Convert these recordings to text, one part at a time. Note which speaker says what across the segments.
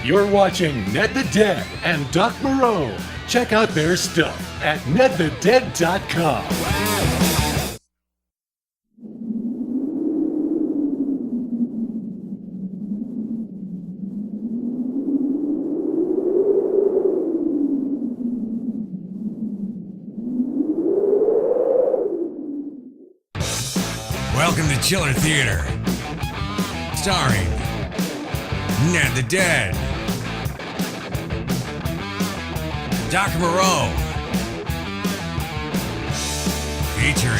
Speaker 1: You're watching Ned the Dead and Doc Moreau. Check out their stuff at nedthedead.com.
Speaker 2: Welcome to Chiller Theater, starring Ned the Dead, Doc Moreau, featuring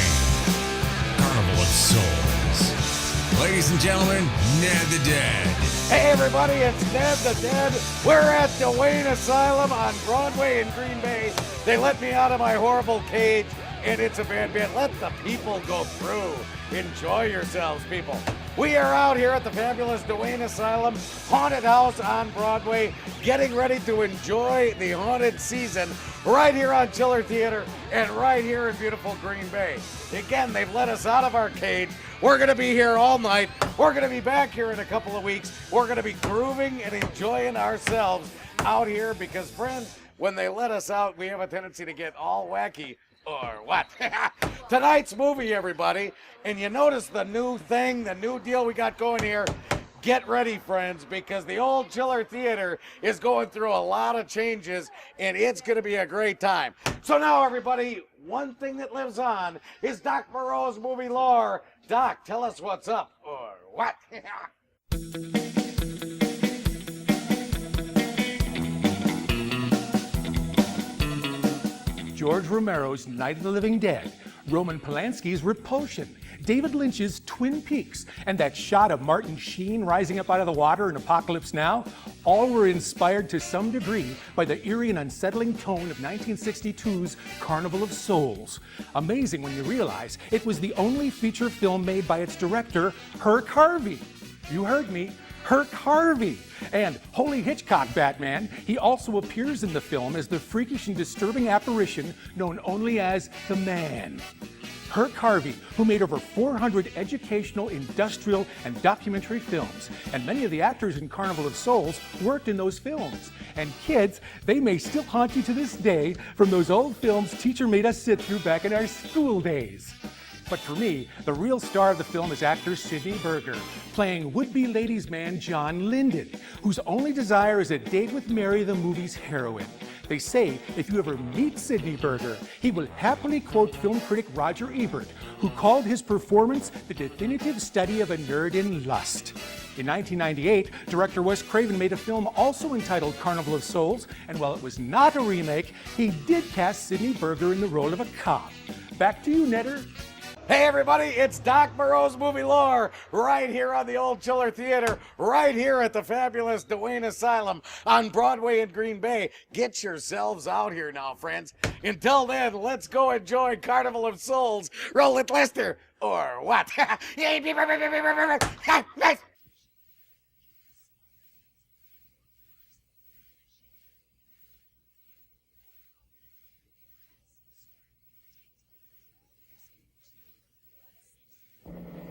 Speaker 2: Carnival of Souls. Ladies and gentlemen, Ned the Dead.
Speaker 3: Hey everybody, it's Ned the Dead. We're at Dwayne Asylum on Broadway in Green Bay. They let me out of my horrible cage, and it's a bad bit. Let the people go through. Enjoy yourselves, people. We are out here at the fabulous Dwayne Asylum Haunted House on Broadway, getting ready to enjoy the haunted season right here on Chiller Theater and right here in beautiful Green Bay. Again, they've let us out of our cage. We're going to be here all night. We're going to be back here in a couple of weeks. We're going to be grooving and enjoying ourselves out here because, friends, when they let us out, we have a tendency to get all wacky. Or what? Tonight's movie, everybody. And you notice the new thing, the new deal we got going here. Get ready, friends, because the old Chiller Theater is going through a lot of changes, and it's going to be a great time. So now, everybody, one thing that lives on is Doc Moreau's movie lore. Doc, tell us what's up, or what?
Speaker 4: George Romero's Night of the Living Dead, Roman Polanski's Repulsion, David Lynch's Twin Peaks, and that shot of Martin Sheen rising up out of the water in Apocalypse Now, all were inspired to some degree by the eerie and unsettling tone of 1962's Carnival of Souls. Amazing when you realize it was the only feature film made by its director, Herc Harvey. You heard me. Herc Harvey. And Holy Hitchcock Batman, he also appears in the film as the freakish and disturbing apparition known only as the Man. Herc Harvey, who made over 400 educational, industrial, and documentary films, and many of the actors in Carnival of Souls worked in those films. And kids, they may still haunt you to this day from those old films teacher made us sit through back in our school days. But for me, the real star of the film is actor Sidney Berger, playing would-be ladies' man John Linden, whose only desire is a date with Mary, the movie's heroine. They say if you ever meet Sidney Berger, he will happily quote film critic Roger Ebert, who called his performance the definitive study of a nerd in lust. In 1998, director Wes Craven made a film also entitled Carnival of Souls, and while it was not a remake, he did cast Sidney Berger in the role of a cop. Back to you, Netter.
Speaker 3: Hey everybody, it's Doc Moreau's movie lore right here on the old Chiller Theater, right here at the fabulous Dwayne Asylum on Broadway in Green Bay. Get yourselves out here now, friends. Until then, let's go enjoy Carnival of Souls. Roll it, Lester, or what?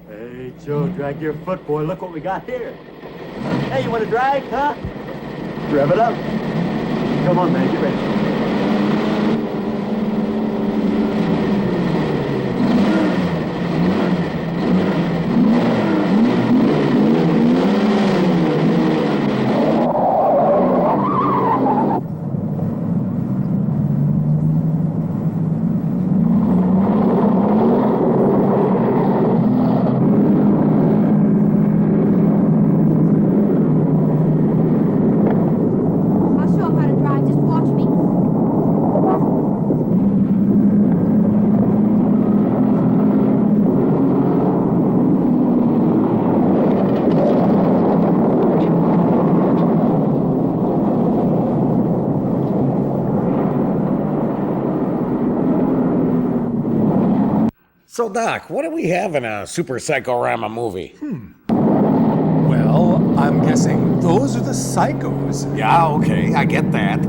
Speaker 5: Hey, Joe, drag your foot, boy. Look what we got here. Hey, you want to drag, huh? Rev it up. Come on, man. Get ready.
Speaker 3: So, Doc, what do we have in a Super Psychorama movie?
Speaker 4: Well, I'm guessing those are the psychos.
Speaker 3: Yeah, okay, I get that.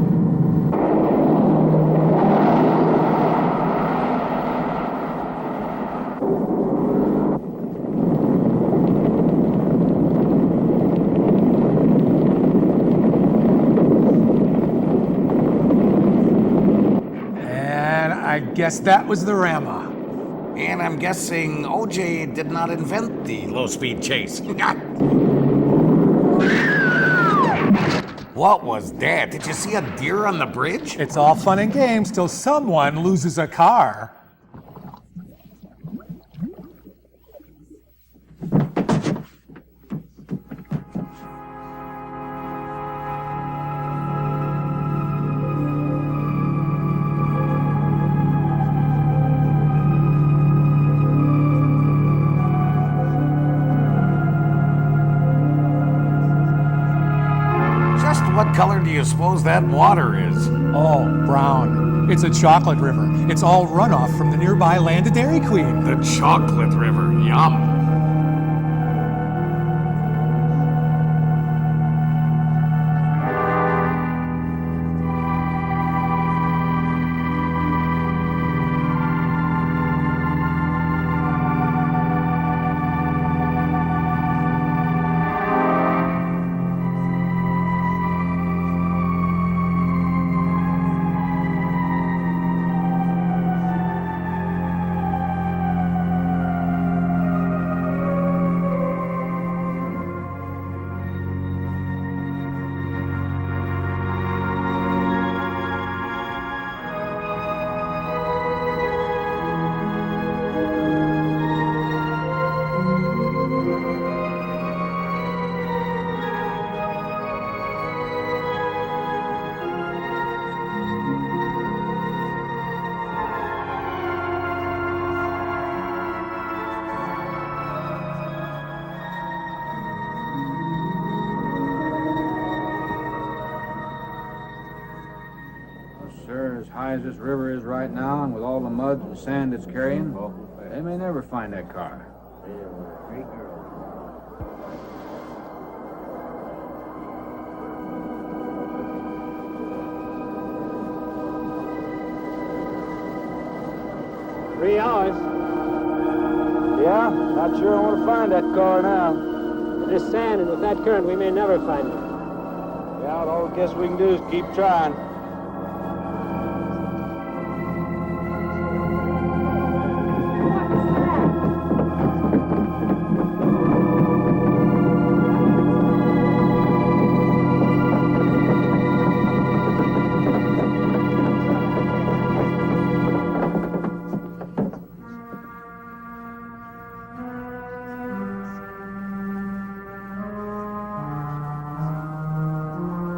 Speaker 4: Guess that was the Rama.
Speaker 3: And I'm guessing OJ did not invent the low-speed chase. What was that? Did you see a deer on the bridge?
Speaker 4: It's all fun and games till someone loses a car.
Speaker 3: What color do you suppose that water is?
Speaker 4: Oh, brown. It's a chocolate river. It's all runoff from the nearby land of Dairy Queen.
Speaker 3: The chocolate river, yum.
Speaker 6: As high as this river is right now, and with all the mud and sand it's carrying, well, they may never find that car.
Speaker 5: Three hours. Yeah, not sure I want to find that car now. With this sand and with that current, we may never find it. Yeah, all I guess we can do is keep trying.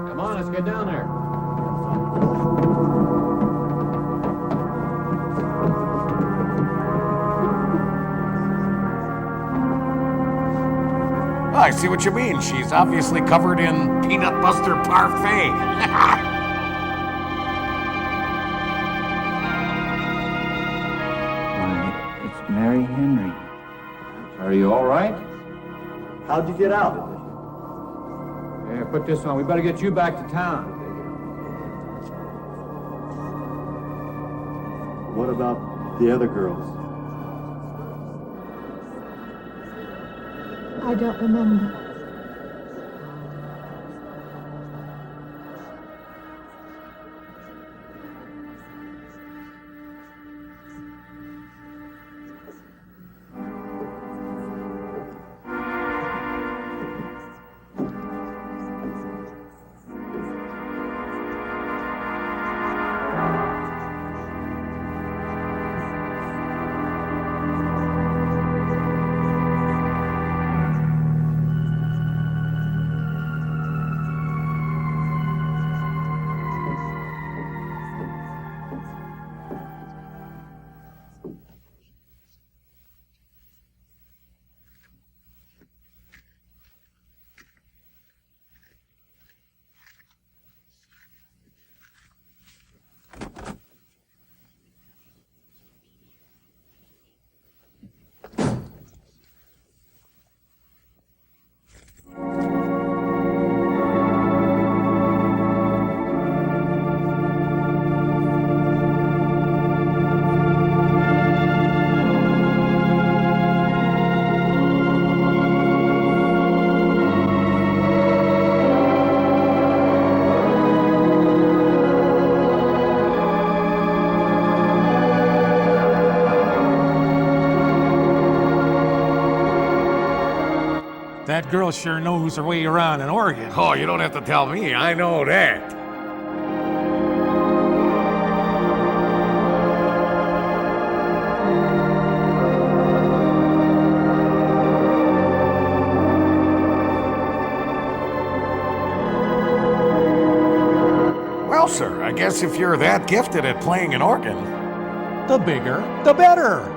Speaker 6: Come on, let's get down there.
Speaker 3: I see what you mean. She's obviously covered in peanut buster parfait.
Speaker 6: Why, it's Mary Henry. Are you all right?
Speaker 5: How'd you get out?
Speaker 6: Yeah, put this on. We better get you back to town.
Speaker 5: What about the other girls?
Speaker 7: I don't remember.
Speaker 4: that girl sure knows her way around an organ.
Speaker 3: Oh, you don't have to tell me. I know that. Well, sir, I guess if you're that gifted at playing an organ.
Speaker 4: The bigger, the better.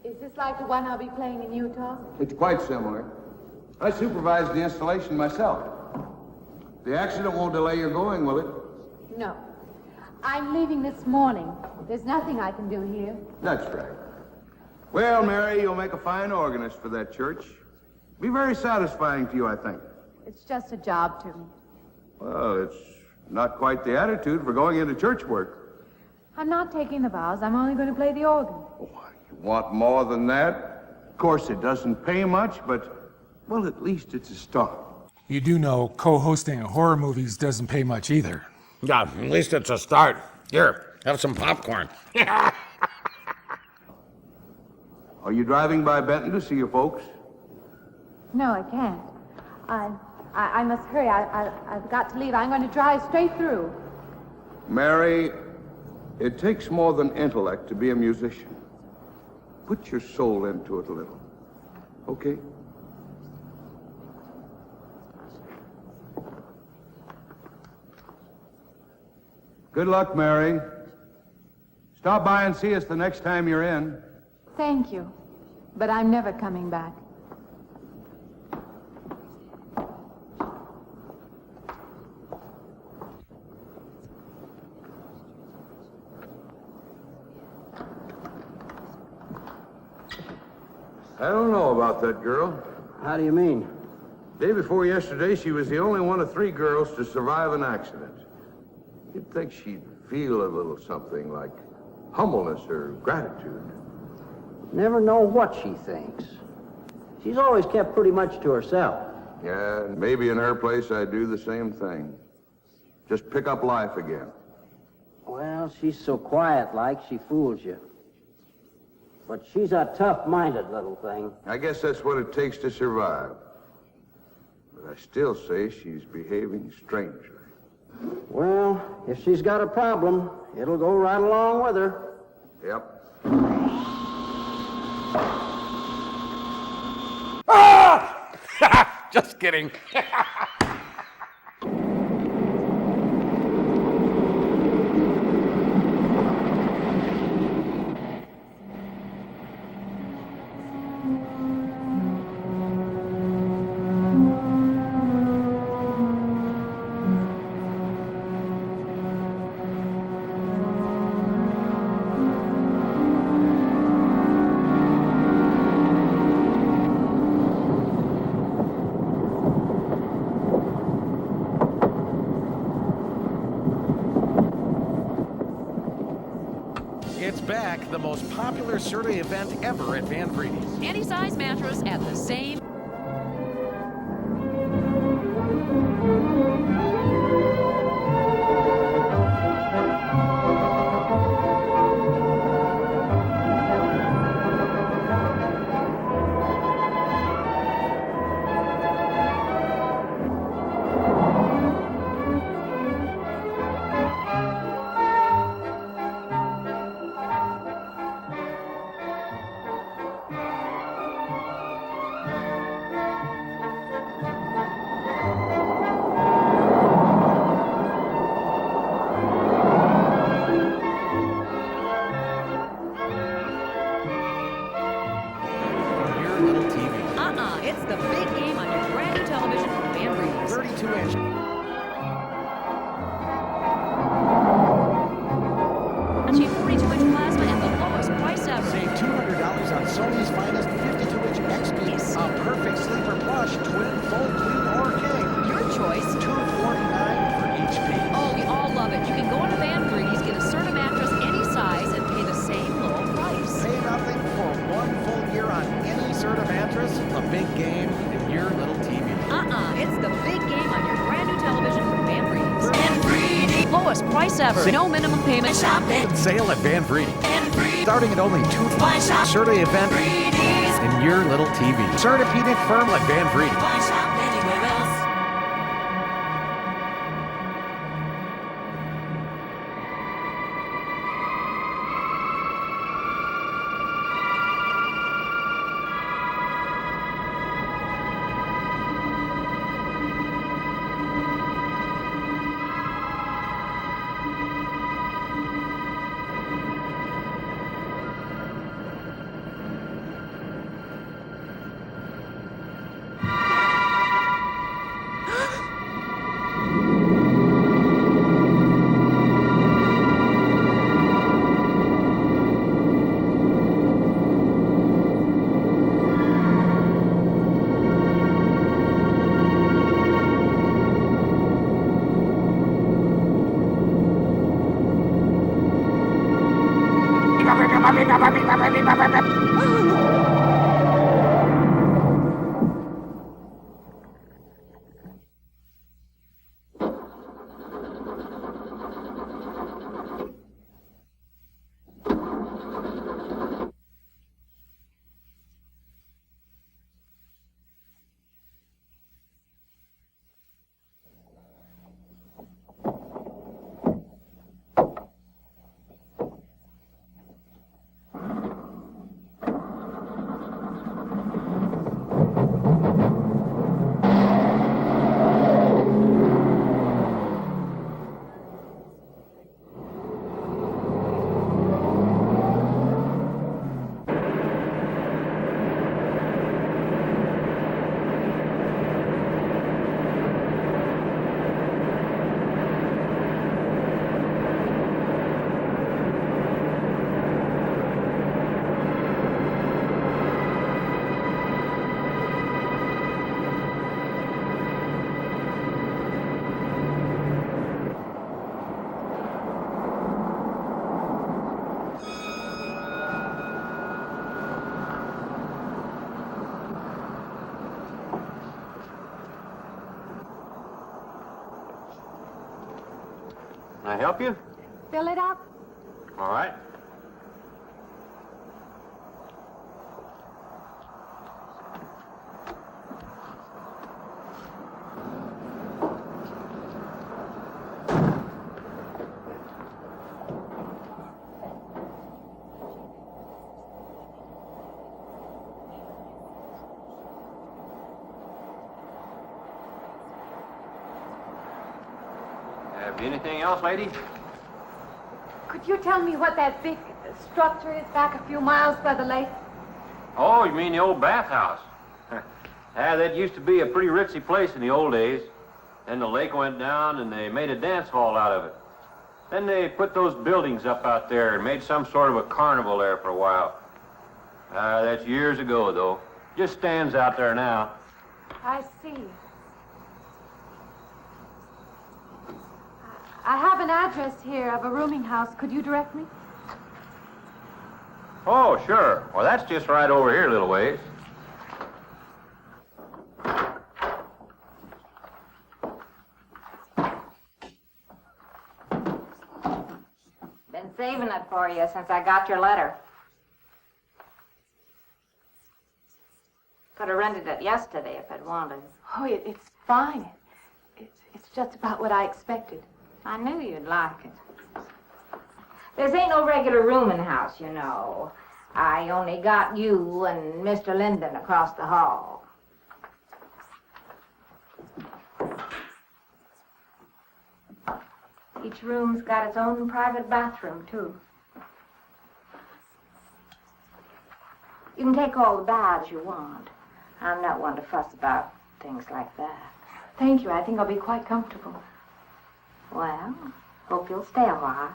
Speaker 7: Is this like the one I'll be playing in Utah?
Speaker 8: It's quite similar. I supervised the installation myself. The accident won't delay your going, will it?
Speaker 7: No. I'm leaving this morning. There's nothing I can do here.
Speaker 8: That's right. Well, Mary, you'll make a fine organist for that church. Be very satisfying to you, I think.
Speaker 7: It's just a job to me.
Speaker 8: Well, it's not quite the attitude for going into church work.
Speaker 7: I'm not taking the vows. I'm only going to play the organ.
Speaker 8: Oh, you want more than that? Of course, it doesn't pay much, but, well, at least it's a start.
Speaker 4: You do know co-hosting horror movies doesn't pay much either.
Speaker 3: Yeah, at least it's a start. Here, have some popcorn.
Speaker 8: Are you driving by Benton to see your folks?
Speaker 7: No, I can't. I must hurry. I've got to leave. I'm going to drive straight through.
Speaker 8: Mary, it takes more than intellect to be a musician. Put your soul into it a little. Okay? Good luck, Mary. Stop by and see us the next time you're in.
Speaker 7: Thank you. But I'm never coming back.
Speaker 8: I don't know about that girl.
Speaker 5: How do you mean?
Speaker 8: Day before yesterday, she was the only one of 3 girls to survive an accident. You'd think she'd feel a little something like humbleness or gratitude.
Speaker 5: Never know what she thinks. She's always kept pretty much to herself.
Speaker 8: Yeah, and maybe in her place I'd do the same thing. Just pick up life again.
Speaker 5: Well, she's so quiet-like, she fools you. But she's a tough-minded little thing.
Speaker 8: I guess that's what it takes to survive. But I still say she's behaving strangely.
Speaker 5: Well, if she's got a problem, it'll go right along with her.
Speaker 8: Yep.
Speaker 3: Just kidding. It's back, the most popular survey event ever at Van Breedy's.
Speaker 9: Any size mattress at the same.
Speaker 10: Sony's finest 52-inch XP, a perfect sleeper plush, twin, full, queen, or king.
Speaker 9: Your choice.
Speaker 10: $249 for each piece.
Speaker 9: Oh, we all love it. You can go into Van Breedy's, get a Serta mattress any size, and pay the same low price.
Speaker 10: Pay nothing for 1 full year on any Serta mattress. The big game in your little TV.
Speaker 9: It's the big game on your brand new television from Van Breedy's. Van Breedy. Lowest price ever. No minimum payment.
Speaker 10: Sale at Van Breedy. Starting at only $2. Serta event in your little TV. Sertapedic firm at Van Breedy.
Speaker 5: Can I help you?
Speaker 7: Fill it up.
Speaker 5: All right. Anything else, lady?
Speaker 7: Could you tell me what that big structure is back a few miles by the lake?
Speaker 5: Oh, you mean the old bathhouse? That used to be a pretty ritzy place in the old days. Then the lake went down and they made a dance hall out of it. Then they put those buildings up out there and made some sort of a carnival there for a while. That's years ago, though. Just stands out there now.
Speaker 7: I see. I have an address here of a rooming house. Could you direct me?
Speaker 5: Oh, sure. Well, that's just right over here a little ways.
Speaker 11: Been saving it for you since I got your letter. Could have rented it yesterday if I'd wanted.
Speaker 7: Oh, it's fine. It's just about what I expected.
Speaker 11: I knew you'd like it. This ain't no regular rooming house, you know. I only got you and Mr. Linden across the hall. Each room's got its own private bathroom, too. You can take all the baths you want. I'm not one to fuss about things like that.
Speaker 7: Thank you. I think I'll be quite comfortable.
Speaker 11: Well, hope you'll stay a while.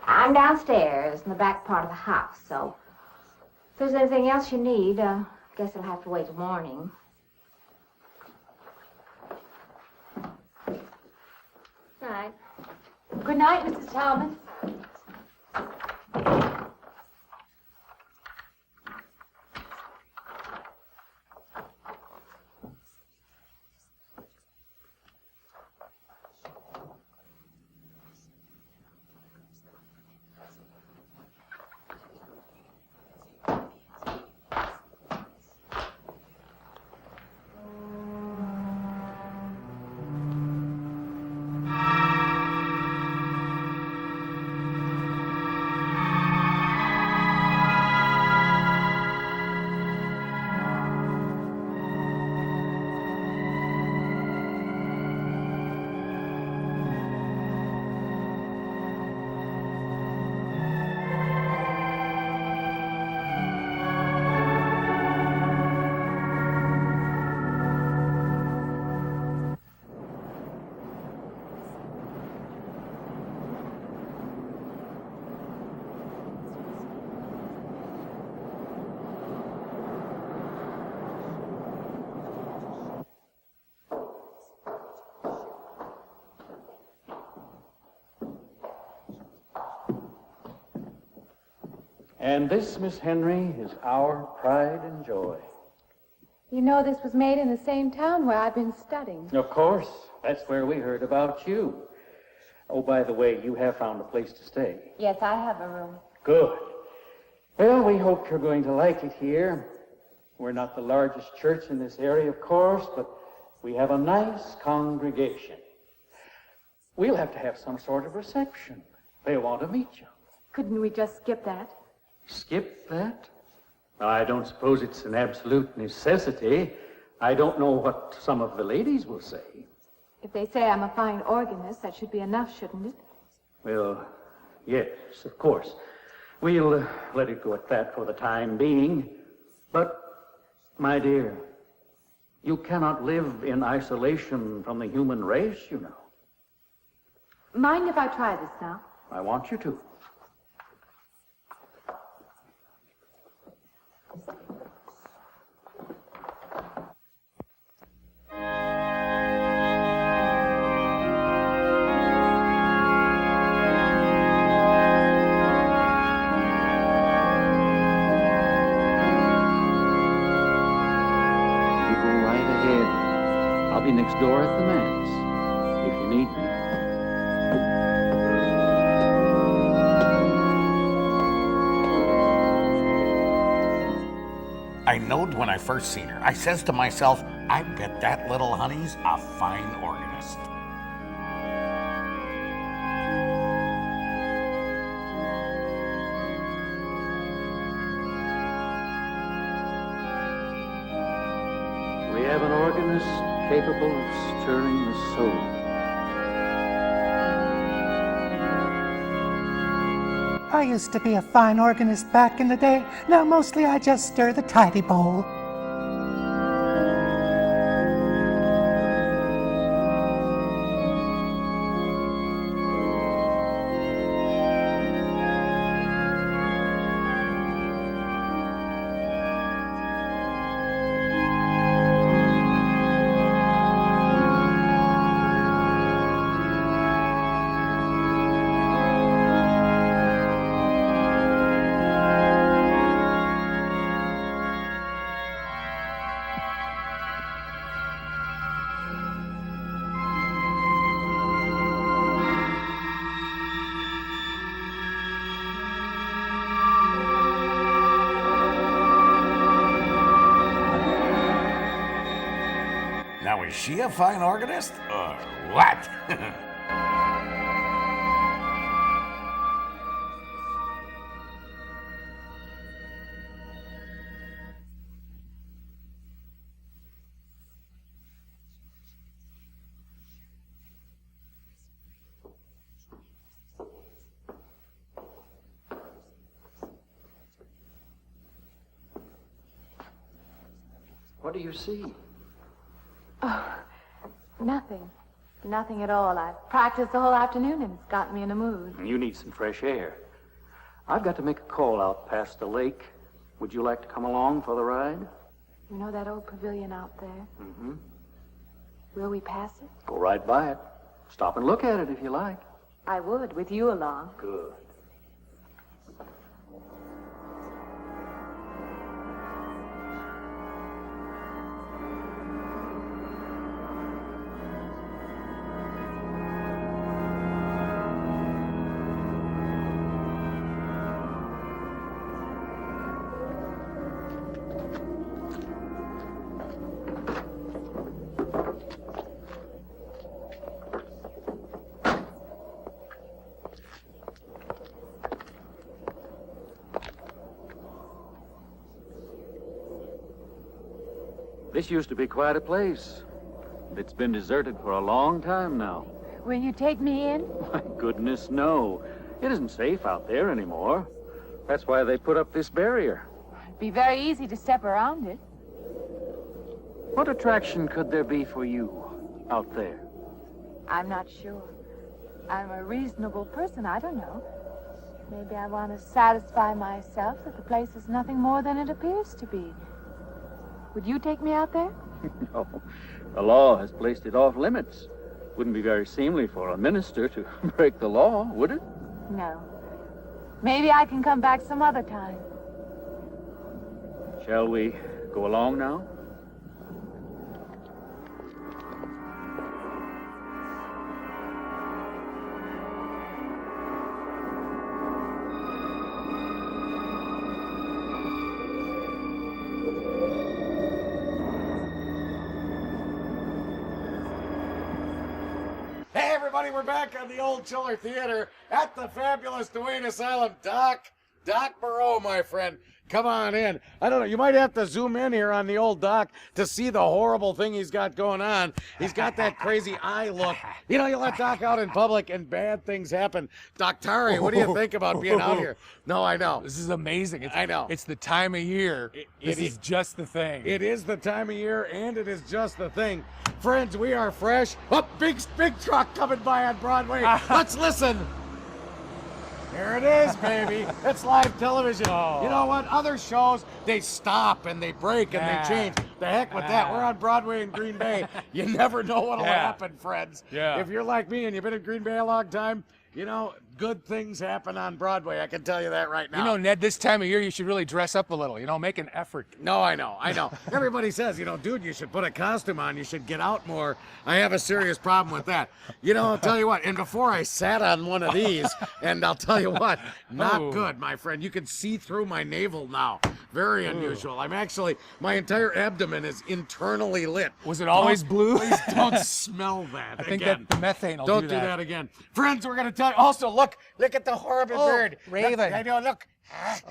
Speaker 11: I'm downstairs in the back part of the house, so there's anything else you need, guess it'll have to wait till morning.
Speaker 7: Night. Good night, Mrs. Thomas.
Speaker 12: And this, Miss Henry, is our pride and joy.
Speaker 7: You know this was made in the same town where I've been studying.
Speaker 12: Of course, that's where we heard about you. Oh, by the way, you have found a place to stay.
Speaker 7: Yes, I have a room.
Speaker 12: Good. Well, we hope you're going to like it here. We're not the largest church in this area, of course, but we have a nice congregation. We'll have to have some sort of reception. They want to meet you.
Speaker 7: Couldn't we just skip that?
Speaker 12: Skip that? I don't suppose it's an absolute necessity. I don't know what some of the ladies will say.
Speaker 7: If they say I'm a fine organist, that should be enough, shouldn't it?
Speaker 12: Well, yes, of course. We'll let it go at that for the time being. But, my dear, you cannot live in isolation from the human race, you know.
Speaker 7: Mind if I try this now?
Speaker 12: I want you to. I'll be next door at the manse, if you need me.
Speaker 10: I knowed when I first seen her. I says to myself, I bet that little honey's a fine organist.
Speaker 12: We have an organist capable of stirring the soul.
Speaker 13: I used to be a fine organist back in the day. Now mostly I just stir the tidy bowl.
Speaker 10: Now, is she a fine organist, or what?
Speaker 12: What do you see?
Speaker 7: Oh, nothing. Nothing at all. I've practiced the whole afternoon and it's gotten me in a mood.
Speaker 12: You need some fresh air. I've got to make a call out past the lake. Would you like to come along for the ride?
Speaker 7: You know that old pavilion out there?
Speaker 12: Mm-hmm.
Speaker 7: Will we pass it?
Speaker 12: Go right by it. Stop and look at it if you like.
Speaker 7: I would, with you along.
Speaker 12: Good. This used to be quite a place. It's been deserted for a long time now.
Speaker 7: Will you take me in?
Speaker 12: My goodness, no. It isn't safe out there anymore. That's why they put up this barrier.
Speaker 7: It'd be very easy to step around it.
Speaker 12: What attraction could there be for you out there?
Speaker 7: I'm not sure. I'm a reasonable person. I don't know. Maybe I want to satisfy myself that the place is nothing more than it appears to be. Would you take me out there?
Speaker 12: No. The law has placed it off limits. Wouldn't be very seemly for a minister to break the law, would it?
Speaker 7: No. Maybe I can come back some other time.
Speaker 12: Shall we go along now?
Speaker 3: Hey, everybody, we're back on the old Chiller Theater at the fabulous Duane Asylum. Doc Moreau, my friend, come on in. I don't know, you might have to zoom in here on the old Doc to see the horrible thing he's got going on. He's got that crazy eye look. You know, you let Doc out in public and bad things happen. Doc Tari, what do you think about being out here? No, I know.
Speaker 4: This is amazing.
Speaker 3: I know.
Speaker 4: It's the time of year. This is just the thing.
Speaker 3: It is the time of year, and it is just the thing. Friends, we are fresh. Oh, big truck coming by on Broadway. Let's listen. There it is, baby. It's live television.
Speaker 4: Oh.
Speaker 3: You know what? Other shows, they stop and they break and they change. The heck with that. We're on Broadway in Green Bay. You never know what'll happen, friends.
Speaker 4: Yeah.
Speaker 3: If you're like me and you've been in Green Bay a long time, you know, good things happen on Broadway. I can tell you that right now.
Speaker 4: You know, Ned, this time of year, you should really dress up a little, make an effort.
Speaker 3: No, I know. Everybody says, dude, you should put a costume on. You should get out more. I have a serious problem with that. I'll tell you what, and before I sat on one of these, and I'll tell you what, not good, my friend. You can see through my navel now. Very unusual. My entire abdomen is internally lit.
Speaker 4: Was it always blue?
Speaker 3: Please don't smell that
Speaker 4: I think
Speaker 3: again.
Speaker 4: that the methane will
Speaker 3: Don't do that again. Friends, we're going to tell you. Also, look at the horrible bird.
Speaker 13: Raven.
Speaker 3: I know, look.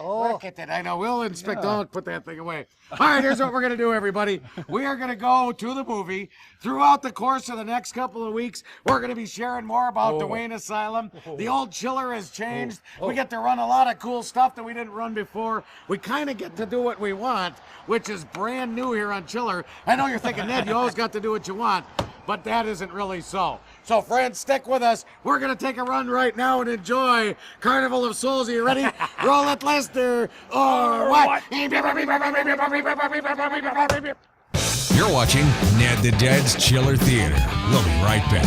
Speaker 3: Look at that. I know. We'll inspect. Don't put that thing away. All right, here's what we're going to do, everybody. We are going to go to the movie. Throughout the course of the next couple of weeks, we're going to be sharing more about Duane Asylum. The old Chiller has changed. We get to run a lot of cool stuff that we didn't run before. We kind of get to do what we want, which is brand new here on Chiller. I know you're thinking, Ned, you always got to do what you want, but that isn't really so. So, friends, stick with us. We're going to take a run right now and enjoy Carnival of Souls. Are you ready? Roll it, Lester. Or what?
Speaker 2: You're watching Ned the Dead's Chiller Theater. We'll be right back.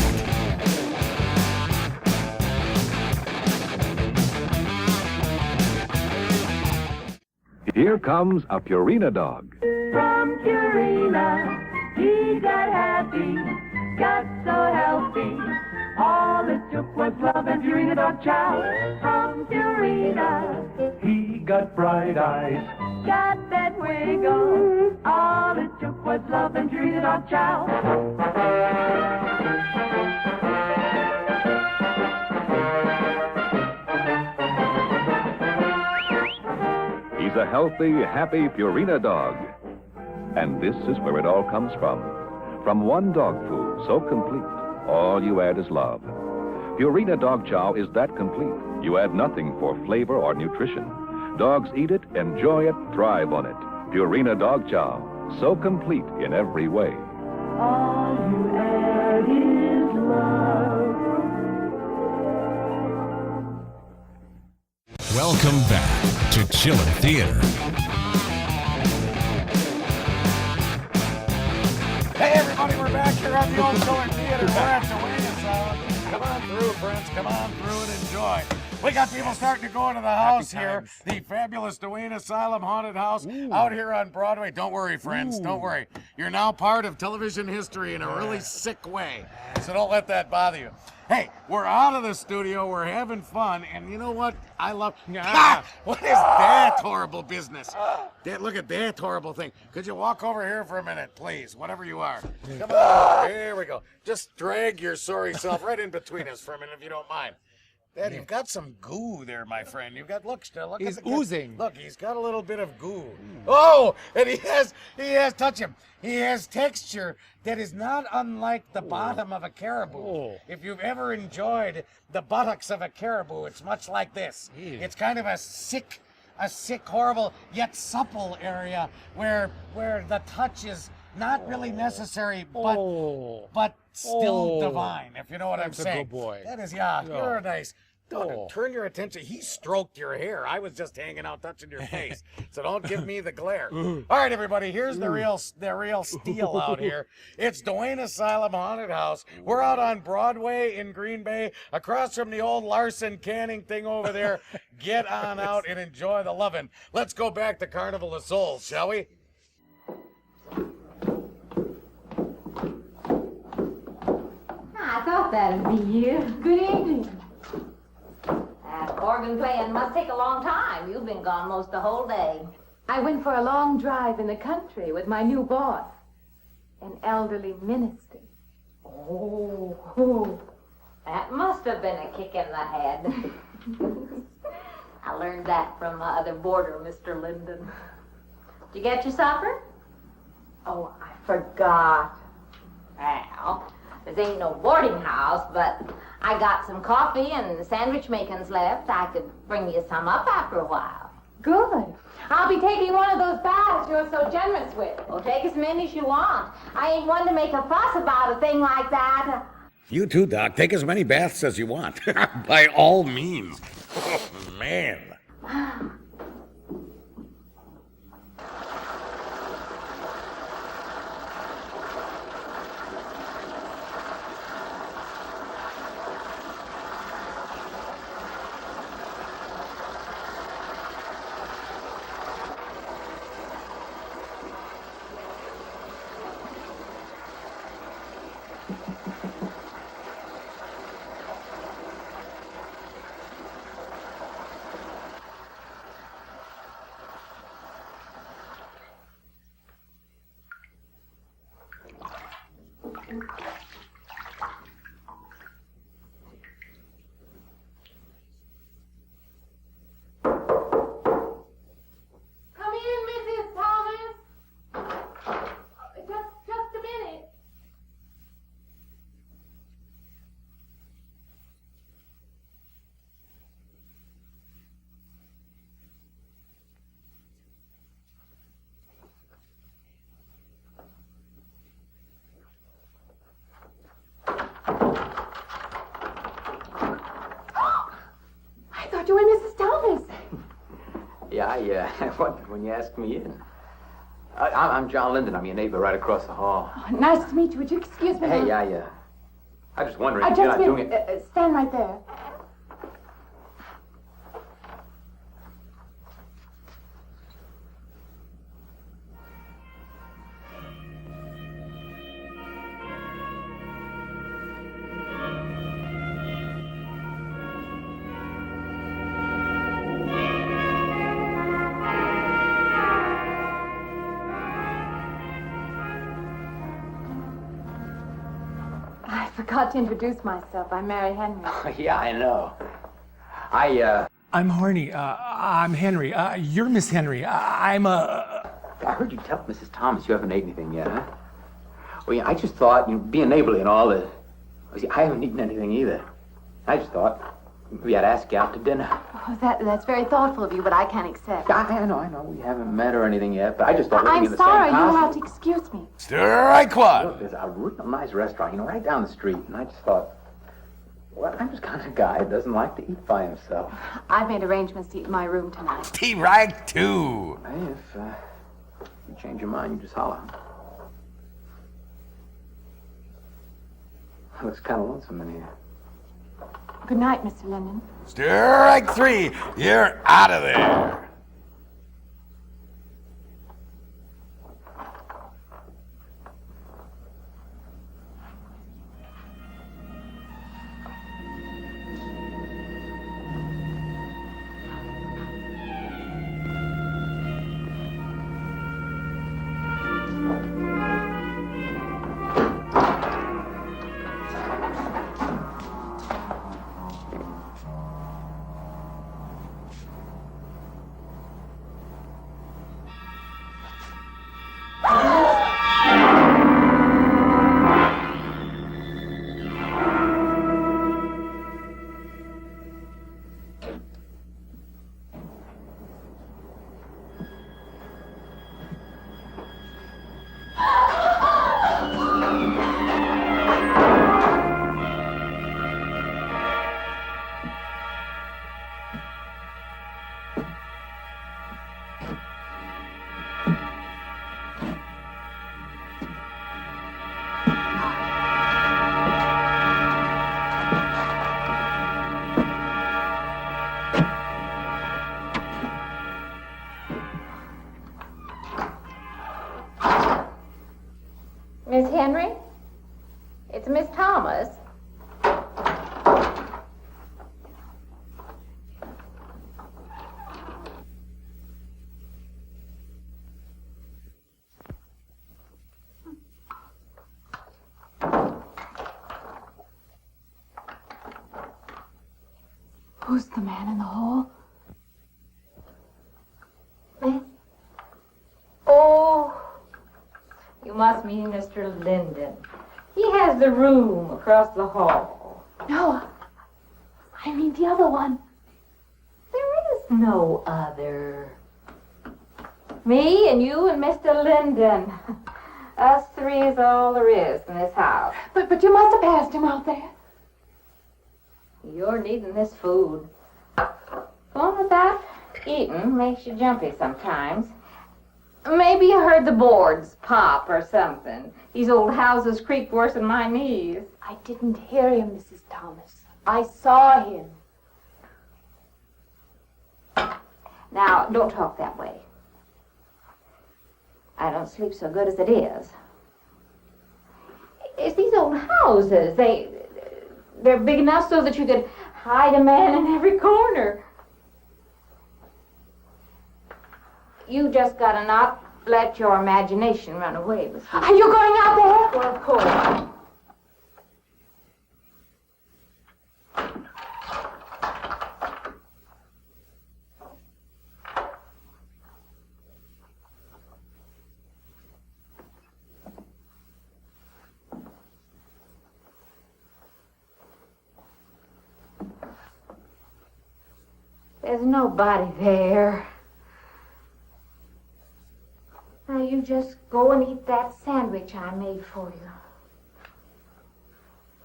Speaker 14: Here comes a Purina dog.
Speaker 15: From Purina, he got happy, got so healthy. All it took was love and Purina dog chow. From Purina,
Speaker 14: He got bright eyes.
Speaker 15: got that wiggle. All it took was love and Purina dog chow.
Speaker 14: He's a healthy, happy Purina dog. And this is where it all comes from. From one dog food so complete, all you add is love. Purina Dog Chow is that complete. You add nothing for flavor or nutrition. Dogs eat it, enjoy it, thrive on it. Purina Dog Chow, so complete in every way.
Speaker 15: All you add is love.
Speaker 2: Welcome Welcome back to Chillin' Theater.
Speaker 3: Hey everybody, we're back here at the Old Chillin' Theater. We're at the Wayne Asylum. Come on through, friends. Come on through and enjoy. We got people starting to go into the house here. The fabulous Dwayne Asylum Haunted House out here on Broadway. Don't worry, friends. Don't worry. You're now part of television history in a really sick way. So don't let that bother you. Hey, we're out of the studio. We're having fun. And you know what? I love... What is that horrible business? Look at that horrible thing. Could you walk over here for a minute, please? Whatever you are. Come on. There we go. Just drag your sorry self right in between us for a minute if you don't mind. Dad, you've got some goo there, my friend. You've got, look
Speaker 4: He's
Speaker 3: at the
Speaker 4: oozing.
Speaker 3: Look, he's got a little bit of goo. Oh, and he has, touch him. He has texture that is not unlike the bottom of a caribou. If you've ever enjoyed the buttocks of a caribou, it's much like this. It's kind of a sick, horrible, yet supple area where the touch is not really necessary, but still divine, if you know what I'm saying.
Speaker 4: That's a good boy.
Speaker 3: That is, you're nice. Don't turn your attention. He stroked your hair. I was just hanging out, touching your face. So don't give me the glare. All right, everybody, here's the real steal out here. It's Dwayne Asylum Haunted House. We're out on Broadway in Green Bay, across from the old Larson canning thing over there. Get on out and enjoy the lovin'. Let's go back to Carnival of Souls, shall we?
Speaker 11: I thought that'd be you. Good evening. That organ playing must take a long time. You've been gone most the whole day.
Speaker 7: I went for a long drive in the country with my new boss, an elderly minister.
Speaker 11: Oh, that must have been a kick in the head. I learned that from my other boarder, Mr. Linden. Did you get your supper? Oh, I forgot. Well, this ain't no boarding house, but I got some coffee and sandwich makings left. I could bring you some up after a while.
Speaker 7: Good. I'll be taking one of those baths you're so generous with.
Speaker 11: Well, take as many as you want. I ain't one to make a fuss about a thing like that.
Speaker 3: You too, Doc. Take as many baths as you want. By all means. Oh, man.
Speaker 7: You and Mrs. Thomas.
Speaker 16: Yeah, I wondered when you asked me in. I'm John Linden. I'm your neighbor right across the hall.
Speaker 7: Oh, nice to meet you. Would you excuse me?
Speaker 16: Hey, I was just wondering if
Speaker 7: you're
Speaker 16: you're not doing it.
Speaker 7: Stand right there. I forgot to introduce myself. I'm Mary Henry.
Speaker 16: Oh, yeah, I know.
Speaker 4: I'm Horny. I'm Henry. You're Miss Henry. I'm
Speaker 16: I heard you tell Mrs. Thomas you haven't ate anything yet, huh? Well, yeah, I just thought, being neighborly and all that. See, I haven't eaten anything either. I just thought maybe I'd ask you out to dinner.
Speaker 7: Oh, that's very thoughtful of you, but I can't accept.
Speaker 16: I know. We haven't met or anything yet, but I just thought
Speaker 7: I'm sorry. You'll have to excuse me.
Speaker 3: Stir right quad.
Speaker 16: Look, there's a real nice restaurant, right down the street, and I just thought Well, I'm just kind of a guy that doesn't like to eat by himself.
Speaker 7: I've made arrangements to eat in my room tonight.
Speaker 2: Be right too.
Speaker 16: Hey, if you change your mind, you just holler. Looks kind of lonesome in here.
Speaker 7: Good night, Mr. Linden.
Speaker 2: Strike three. You're out of there.
Speaker 11: Miss Henry? It's Miss Thomas.
Speaker 7: Who's the man in the hall?
Speaker 11: Miss? Oh, you must mean Mr. Linden. He has the room across the hall.
Speaker 7: No, I mean the other one.
Speaker 11: There is no other. Me and you and Mr. Linden. Us three is all there is in this house.
Speaker 7: But you must have passed him out there.
Speaker 11: You're needing this food. Going without eating makes you jumpy sometimes. Maybe you heard the boards pop or something. These old houses creak worse than my knees.
Speaker 7: I didn't hear him, Mrs. Thomas. I saw him.
Speaker 11: Now, don't talk that way. I don't sleep so good as it is. It's these old houses. They're big enough so that you could hide a man in every corner. You just gotta not let your imagination run away with you.
Speaker 7: Are you going out there?
Speaker 11: Well, of course. There's nobody there. Now you just go and eat that sandwich I made for you.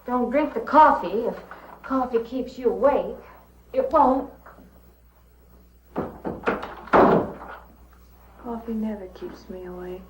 Speaker 11: Don't drink the coffee if coffee keeps you awake. It won't.
Speaker 7: Coffee never keeps me awake.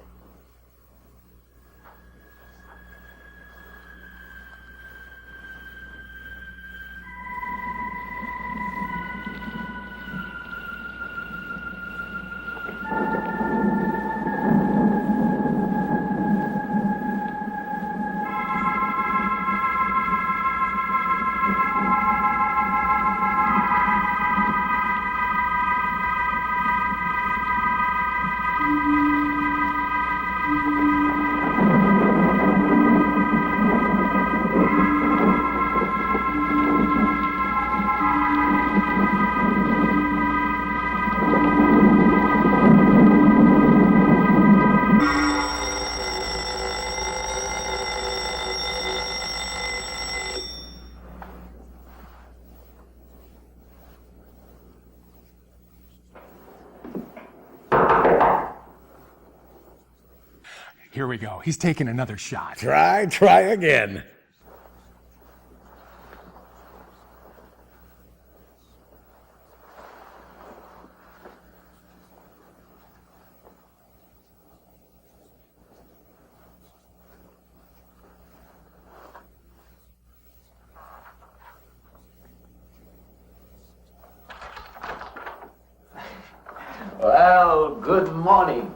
Speaker 4: Here we go. He's taking another shot.
Speaker 3: Try again.
Speaker 16: Well, good morning.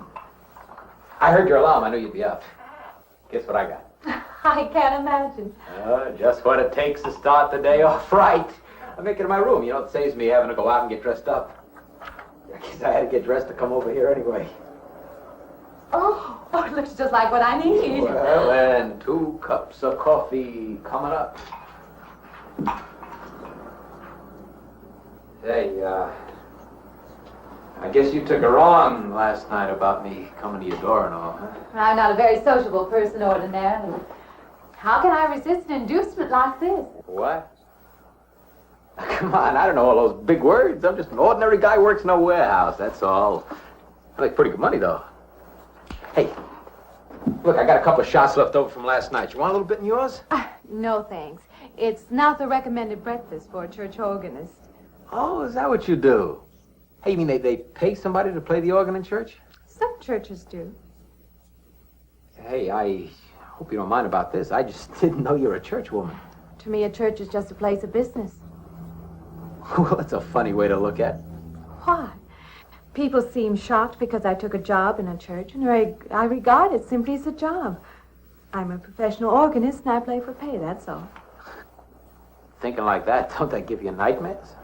Speaker 16: I heard your alarm. I knew you'd be up. Guess what I got?
Speaker 7: I can't imagine.
Speaker 16: Just what it takes to start the day off right. I make it in my room. You know, it saves me having to go out and get dressed up. I guess I had to get dressed to come over here anyway.
Speaker 7: Oh, it looks just like what I need.
Speaker 16: Well, and 2 cups of coffee coming up. Hey, I guess you took her on last night about me coming to your door and all, huh?
Speaker 7: I'm not a very sociable person ordinarily. How can I resist an inducement like this?
Speaker 16: What? Come on, I don't know all those big words. I'm just an ordinary guy who works in a warehouse, that's all. I make pretty good money, though. Hey, look, I got a couple of shots left over from last night. You want a little bit in yours?
Speaker 7: No, thanks. It's not the recommended breakfast for a church organist.
Speaker 16: Oh, is that what you do? Hey, you mean they pay somebody to play the organ in church?
Speaker 7: Some churches do.
Speaker 16: Hey, I hope you don't mind about this. I just didn't know you were a church woman.
Speaker 7: To me, a church is just a place of business.
Speaker 16: Well, that's a funny way to look at it.
Speaker 7: Why? People seem shocked because I took a job in a church, and I regard it simply as a job. I'm a professional organist, and I play for pay, that's all.
Speaker 16: Thinking like that, don't that give you nightmares?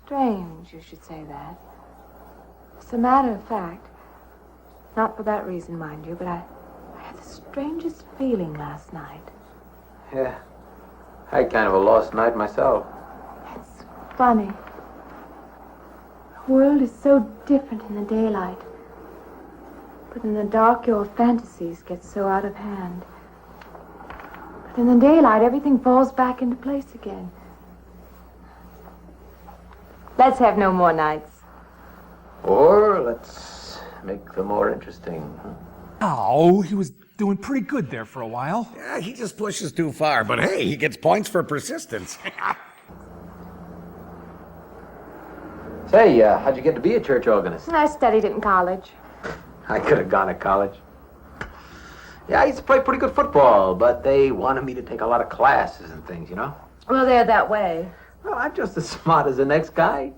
Speaker 7: Strange you should say that. As a matter of fact, not for that reason, mind you, but I had the strangest feeling last night.
Speaker 16: Yeah, I had kind of a lost night myself.
Speaker 7: It's funny. The world is so different in the daylight. But in the dark, your fantasies get so out of hand. But in the daylight, everything falls back into place again. Let's have no more nights.
Speaker 16: Or let's make them more interesting.
Speaker 4: Oh, he was doing pretty good there for a while.
Speaker 3: Yeah, he just pushes too far, but hey, he gets points for persistence.
Speaker 16: Say, how'd you get to be a church organist?
Speaker 7: I studied it in college.
Speaker 16: I could have gone to college. Yeah, I used to play pretty good football, but they wanted me to take a lot of classes and things, you know?
Speaker 7: Well, they're that way.
Speaker 16: Well, I'm just as smart as the next guy.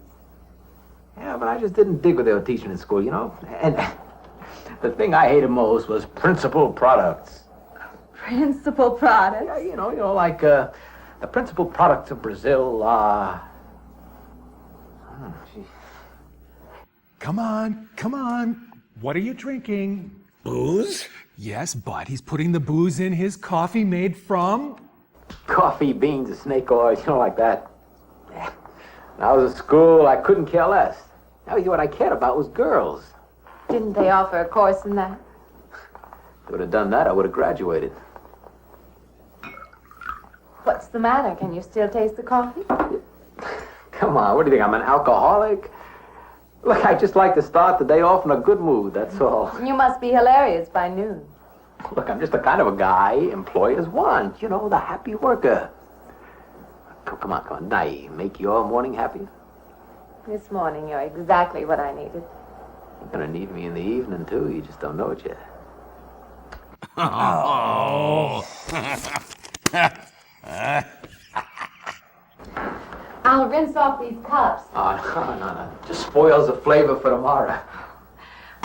Speaker 16: Yeah, but I just didn't dig what they were teaching in school, you know? And the thing I hated most was principal products.
Speaker 7: Principal products?
Speaker 16: Yeah, you know, like the principal products of Brazil are...
Speaker 4: Come on. What are you drinking?
Speaker 3: Booze?
Speaker 4: Yes, but he's putting the booze in his coffee made from...
Speaker 16: coffee, beans, and snake oil, you know, like that. Yeah. When I was at school, I couldn't care less. Now, what I cared about was girls.
Speaker 7: Didn't they offer a course in that?
Speaker 16: If they would have done that, I would have graduated.
Speaker 7: What's the matter? Can you still taste the coffee?
Speaker 16: Come on, what do you think, I'm an alcoholic? Look, I just like to start the day off in a good mood, that's all.
Speaker 7: You must be hilarious by noon.
Speaker 16: Look, I'm just the kind of a guy employers want, you know, the happy worker. Come on, now, make your morning happy.
Speaker 7: This morning, you're exactly what I needed.
Speaker 16: You're gonna need me in the evening, too, you just don't know it yet.
Speaker 3: Oh.
Speaker 7: I'll rinse off these cups.
Speaker 16: Oh, no. Just spoils the flavor for tomorrow.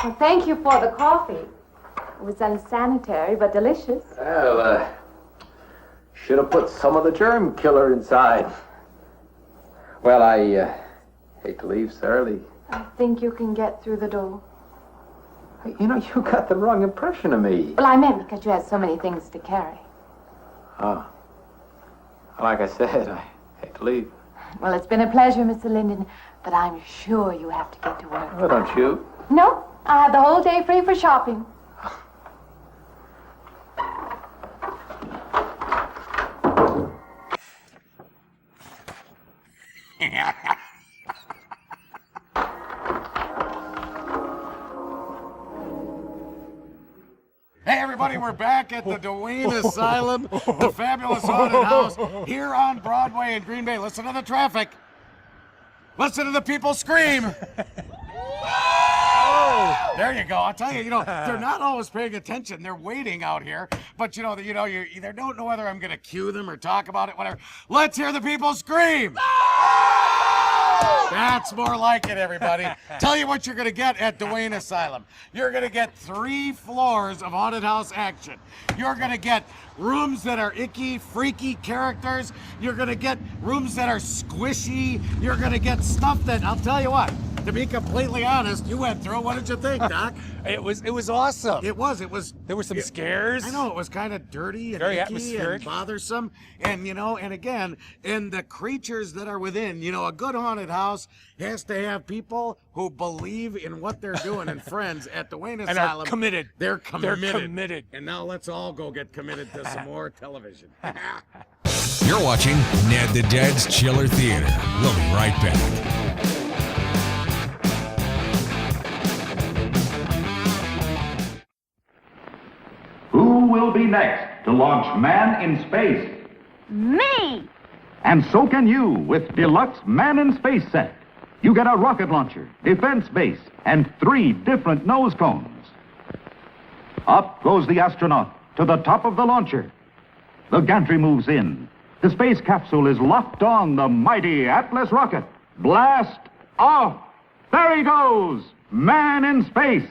Speaker 7: Well, thank you for the coffee. It was unsanitary, but delicious.
Speaker 16: Well, should have put some of the germ killer inside. Well, I hate to leave so early.
Speaker 7: I think you can get through the door.
Speaker 16: You know, you got the wrong impression of me.
Speaker 7: Well, I meant because you had so many things to carry.
Speaker 16: Oh. Like I said, I hate to leave.
Speaker 7: Well, it's been a pleasure, Mr. Linden, but I'm sure you have to get to work.
Speaker 16: Oh, don't you?
Speaker 7: No, I have the whole day free for shopping.
Speaker 3: Hey, everybody, we're back at the Dwayne Asylum, the fabulous haunted house, here on Broadway in Green Bay. Listen to the traffic. Listen to the people scream. Oh, there you go. I'll tell you, they're not always paying attention. They're waiting out here. But, you either don't know whether I'm going to cue them or talk about it, whatever. Let's hear the people scream. That's more like it, everybody. Tell you what you're going to get at Duane Asylum. You're going to get 3 floors of haunted house action. You're going to get rooms that are icky, freaky characters. You're going to get rooms that are squishy. You're going to get stuff that, I'll tell you what, to be completely honest, you went through. What did you think, Doc?
Speaker 4: It was awesome.
Speaker 3: It was.
Speaker 4: There were some scares.
Speaker 3: I know, it was kind of dirty and
Speaker 4: very
Speaker 3: icky
Speaker 4: atmospheric
Speaker 3: and bothersome. And, and again, and the creatures that are within, a good haunted house has to have people who believe in what they're doing and friends at Duane Asylum.
Speaker 4: And are committed.
Speaker 3: They're committed.
Speaker 4: They're committed.
Speaker 3: And now let's all go get committed to some more television.
Speaker 2: You're watching Ned the Dead's Chiller Theater. We'll be right back.
Speaker 17: Who will be next to launch man in space?
Speaker 15: Me!
Speaker 17: And so can you with Deluxe Man in Space set. You get a rocket launcher, defense base, and 3 different nose cones. Up goes the astronaut to the top of the launcher. The gantry moves in. The space capsule is locked on the mighty Atlas rocket. Blast off! There he goes! Man in space!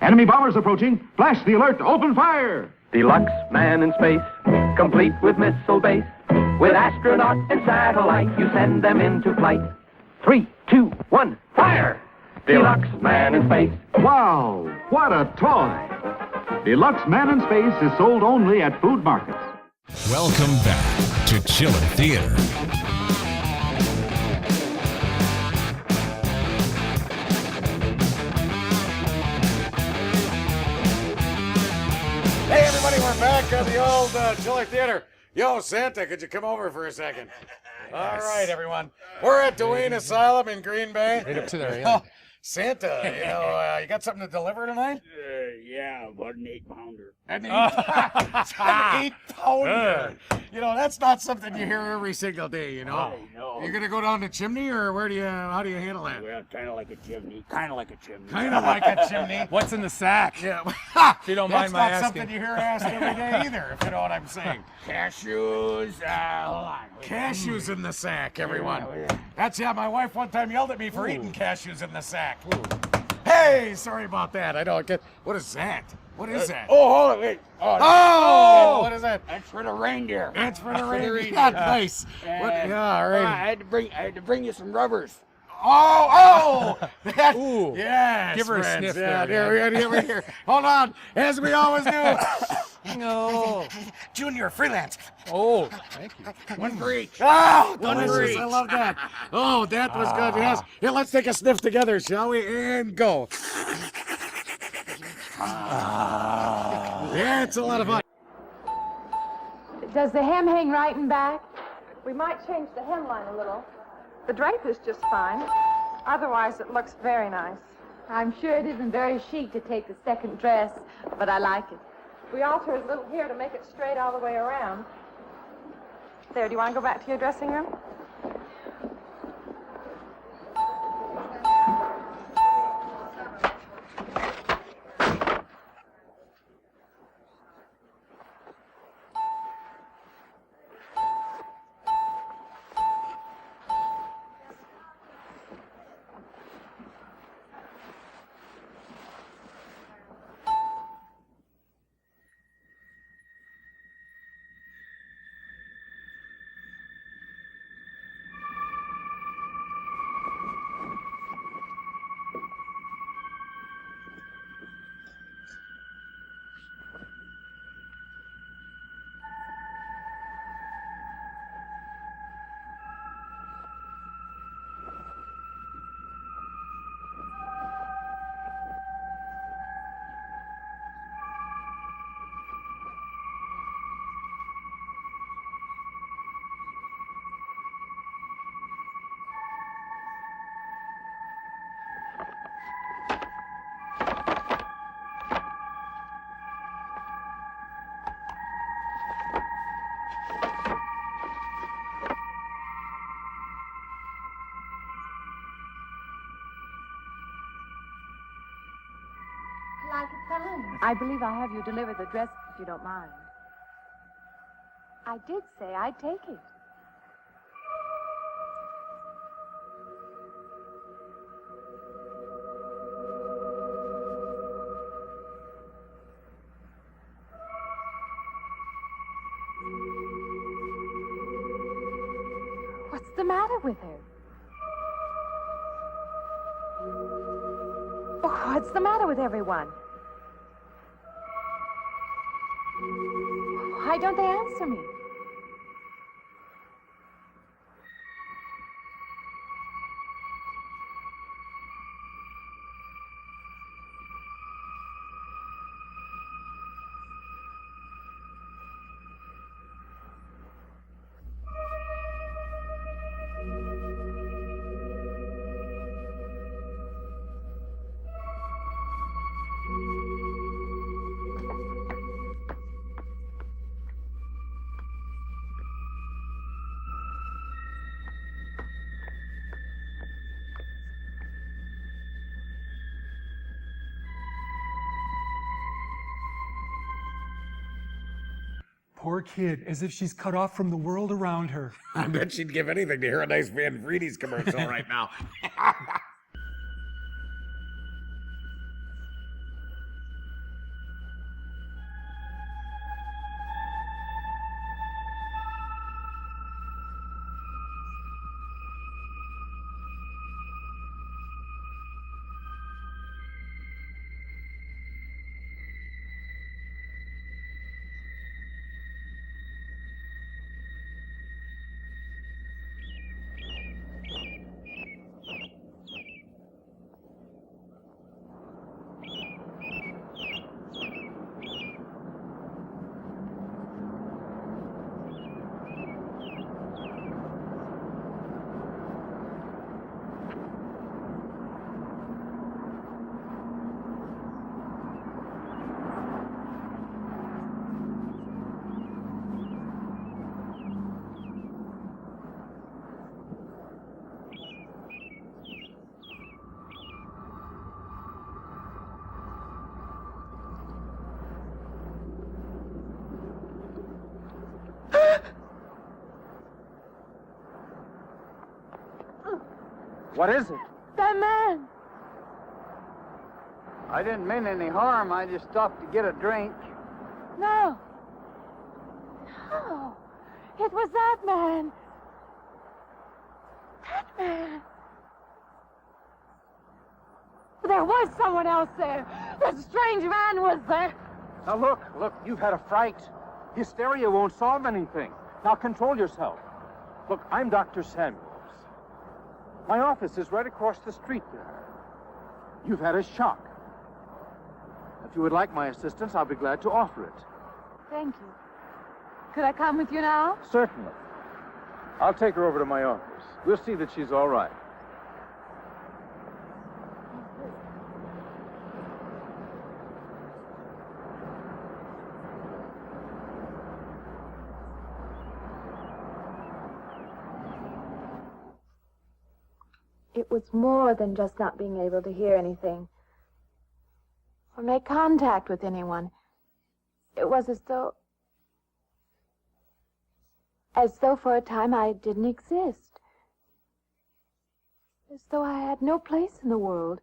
Speaker 17: Enemy bombers approaching. Flash the alert. Open fire!
Speaker 18: Deluxe Man in Space, complete with missile base. With astronaut and satellite, you send them into flight. 3, 2, 1, fire! Deluxe Man in Space.
Speaker 17: Wow, what a toy! Deluxe Man in Space is sold only at food markets.
Speaker 2: Welcome back to Chiller Theater.
Speaker 3: Hey, everybody, we're back at the old Chiller Theater. Yo, Santa, could you come over for a second? All right, everyone. We're at Duane Asylum in Green Bay.
Speaker 4: Right up to there, yeah.
Speaker 3: Santa, you got something to deliver tonight?
Speaker 19: Yeah, about an 8-pounder.
Speaker 3: An 8-pounder. That's not something you hear every single day,
Speaker 19: No.
Speaker 3: You gonna go down the chimney, or how do you handle that?
Speaker 19: Well, kind of like a chimney. Kind of like a chimney.
Speaker 3: Kind of like a chimney.
Speaker 4: What's in the sack?
Speaker 3: Yeah.
Speaker 4: If you don't mind my asking.
Speaker 3: That's not something you hear asked every day either, if you know what I'm saying.
Speaker 19: Cashews. Hold on.
Speaker 3: Cashews in the sack, everyone. My wife one time yelled at me for eating cashews in the sack. Hey, sorry about that. I don't get. What is that? What is that?
Speaker 19: Oh, hold on, wait.
Speaker 3: Oh, what is that?
Speaker 19: That's for the reindeer.
Speaker 3: That's for the reindeer. Yeah, nice. All right.
Speaker 19: I had to bring you some rubbers.
Speaker 3: Oh! That,
Speaker 4: Ooh.
Speaker 3: Yes,
Speaker 4: Give her a
Speaker 3: friends.
Speaker 4: sniff
Speaker 3: Yeah,
Speaker 4: there.
Speaker 3: here. Hold on, as we always do.
Speaker 4: No.
Speaker 3: Junior, freelance.
Speaker 4: Oh, thank you.
Speaker 19: One for each.
Speaker 3: Oh,
Speaker 19: One for
Speaker 3: delicious.
Speaker 19: each.
Speaker 3: I love that. Oh, that was good. Yes. Here, let's take a sniff together, shall we? And go. Yeah, it's a lot of fun.
Speaker 7: Does the hem hang right and back? We might change the hemline a little. The drape is just fine. Otherwise, it looks very nice. I'm sure it isn't very chic to take the second dress, but I like it. We alter a little here to make it straight all the way around. There, do you want to go back to your dressing room? I believe I'll have you deliver the dress if you don't mind. I did say I'd take it. What's the matter with her? What's the matter with everyone? Why don't they answer me?
Speaker 4: Poor kid, as if she's cut off from the world around her.
Speaker 10: I bet she'd give anything to hear a nice Van Vriedes commercial right now.
Speaker 12: What is it?
Speaker 7: That man!
Speaker 12: I didn't mean any harm. I just stopped to get a drink.
Speaker 7: No. No. It was that man. That man. There was someone else there. That strange man was there.
Speaker 12: Now look, you've had a fright. Hysteria won't solve anything. Now control yourself. Look, I'm Dr. Samuels. My office is right across the street there. You've had a shock. If you would like my assistance, I'll be glad to offer it.
Speaker 7: Thank you. Could I come with you now?
Speaker 12: Certainly. I'll take her over to my office. We'll see that she's all right.
Speaker 7: It was more than just not being able to hear anything or make contact with anyone. It was as though for a time I didn't exist. As though I had no place in the world,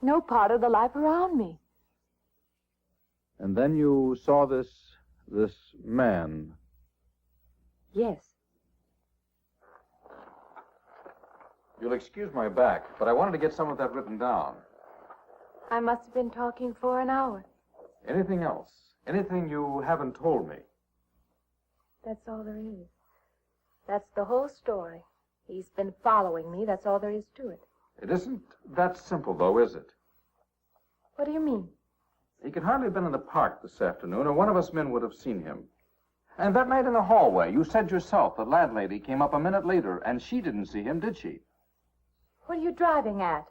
Speaker 7: no part of the life around me.
Speaker 6: And then you saw this man.
Speaker 7: Yes.
Speaker 6: You'll excuse my back, but I wanted to get some of that written down.
Speaker 7: I must have been talking for an hour.
Speaker 6: Anything else? Anything you haven't told me?
Speaker 7: That's all there is. That's the whole story. He's been following me. That's all there is to it.
Speaker 6: It isn't that simple, though, is it?
Speaker 7: What do you mean?
Speaker 6: He could hardly have been in the park this afternoon, or one of us men would have seen him. And that night in the hallway, you said yourself the landlady came up a minute later, and she didn't see him, did she?
Speaker 7: What are you driving at?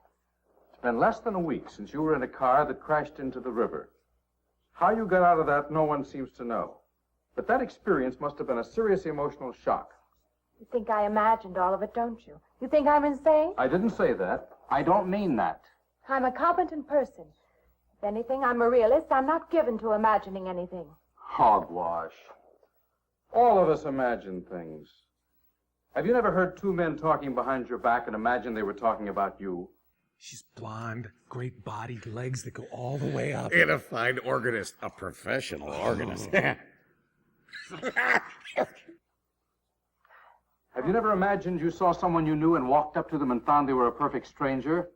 Speaker 6: It's been less than a week since you were in a car that crashed into the river. How you got out of that, no one seems to know. But that experience must have been a serious emotional shock.
Speaker 7: You think I imagined all of it, don't you? You think I'm insane?
Speaker 6: I didn't say that. I don't mean that.
Speaker 7: I'm a competent person. If anything, I'm a realist. I'm not given to imagining anything.
Speaker 6: Hogwash. All of us imagine things. Have you never heard two men talking behind your back and imagined they were talking about you?
Speaker 4: She's blonde, great-bodied legs that go all the way up.
Speaker 10: And a fine organist, a professional organist.
Speaker 12: Have
Speaker 6: Have you never imagined you saw someone you knew and walked up to them and found they were a perfect stranger?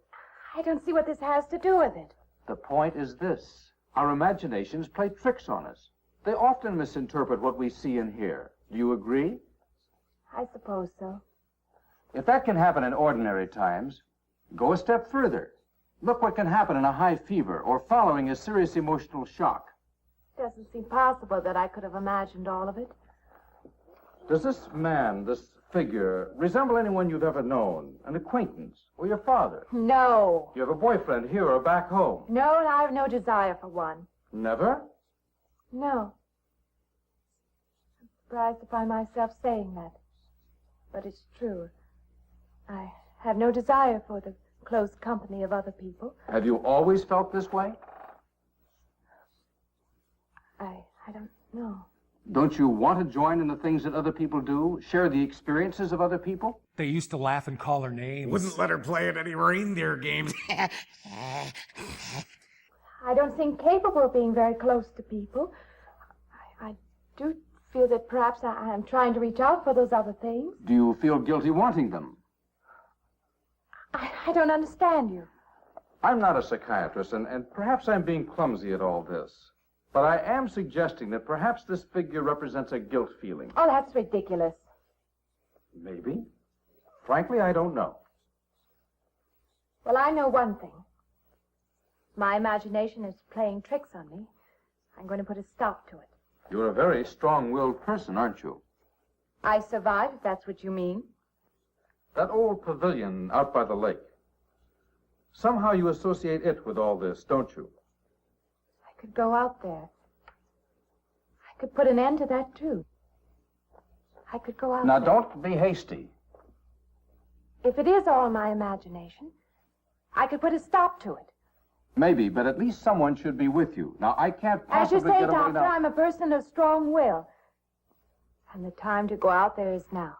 Speaker 7: I don't see what this has to do with it.
Speaker 6: The point is this. Our imaginations play tricks on us. They often misinterpret what we see and hear. Do you agree?
Speaker 7: I suppose so.
Speaker 6: If that can happen in ordinary times, go a step further. Look what can happen in a high fever or following a serious emotional shock.
Speaker 7: It doesn't seem possible that I could have imagined all of it.
Speaker 6: Does this man, this figure, resemble anyone you've ever known? An acquaintance? Or your father?
Speaker 7: No.
Speaker 6: You have a boyfriend here or back home?
Speaker 7: No, and I have no desire for one.
Speaker 6: Never?
Speaker 7: No. I'm surprised to find myself saying that. But it's true. I have no desire for the close company of other people.
Speaker 6: Have you always felt this way?
Speaker 7: I don't know.
Speaker 6: Don't you want to join in the things that other people do? Share the experiences of other people?
Speaker 4: They used to laugh and call her names.
Speaker 19: Wouldn't let her play at any reindeer games.
Speaker 7: I don't seem capable of being very close to people. I do feel that perhaps I am trying to reach out for those other things.
Speaker 6: Do you feel guilty wanting them?
Speaker 7: I don't understand you.
Speaker 6: I'm not a psychiatrist, and perhaps I'm being clumsy at all this. But I am suggesting that perhaps this figure represents a guilt feeling.
Speaker 7: Oh, that's ridiculous.
Speaker 6: Maybe. Frankly, I don't know.
Speaker 7: Well, I know one thing. My imagination is playing tricks on me. I'm going to put a stop to it.
Speaker 6: You're a very strong-willed person, aren't you?
Speaker 7: I survived, if that's what you mean.
Speaker 6: That old pavilion out by the lake. Somehow you associate it with all this, don't you?
Speaker 7: I could go out there. I could put an end to that, too. I could go out
Speaker 6: Now,
Speaker 7: there.
Speaker 6: don't be hasty.
Speaker 7: If it is all my imagination, I could put a stop to it.
Speaker 6: Maybe, but at least someone should be with you. Now, I can't
Speaker 7: As you
Speaker 6: possibly
Speaker 7: say,
Speaker 6: get away
Speaker 7: Doctor,
Speaker 6: now.
Speaker 7: I'm a person of strong will. And the time to go out there is now.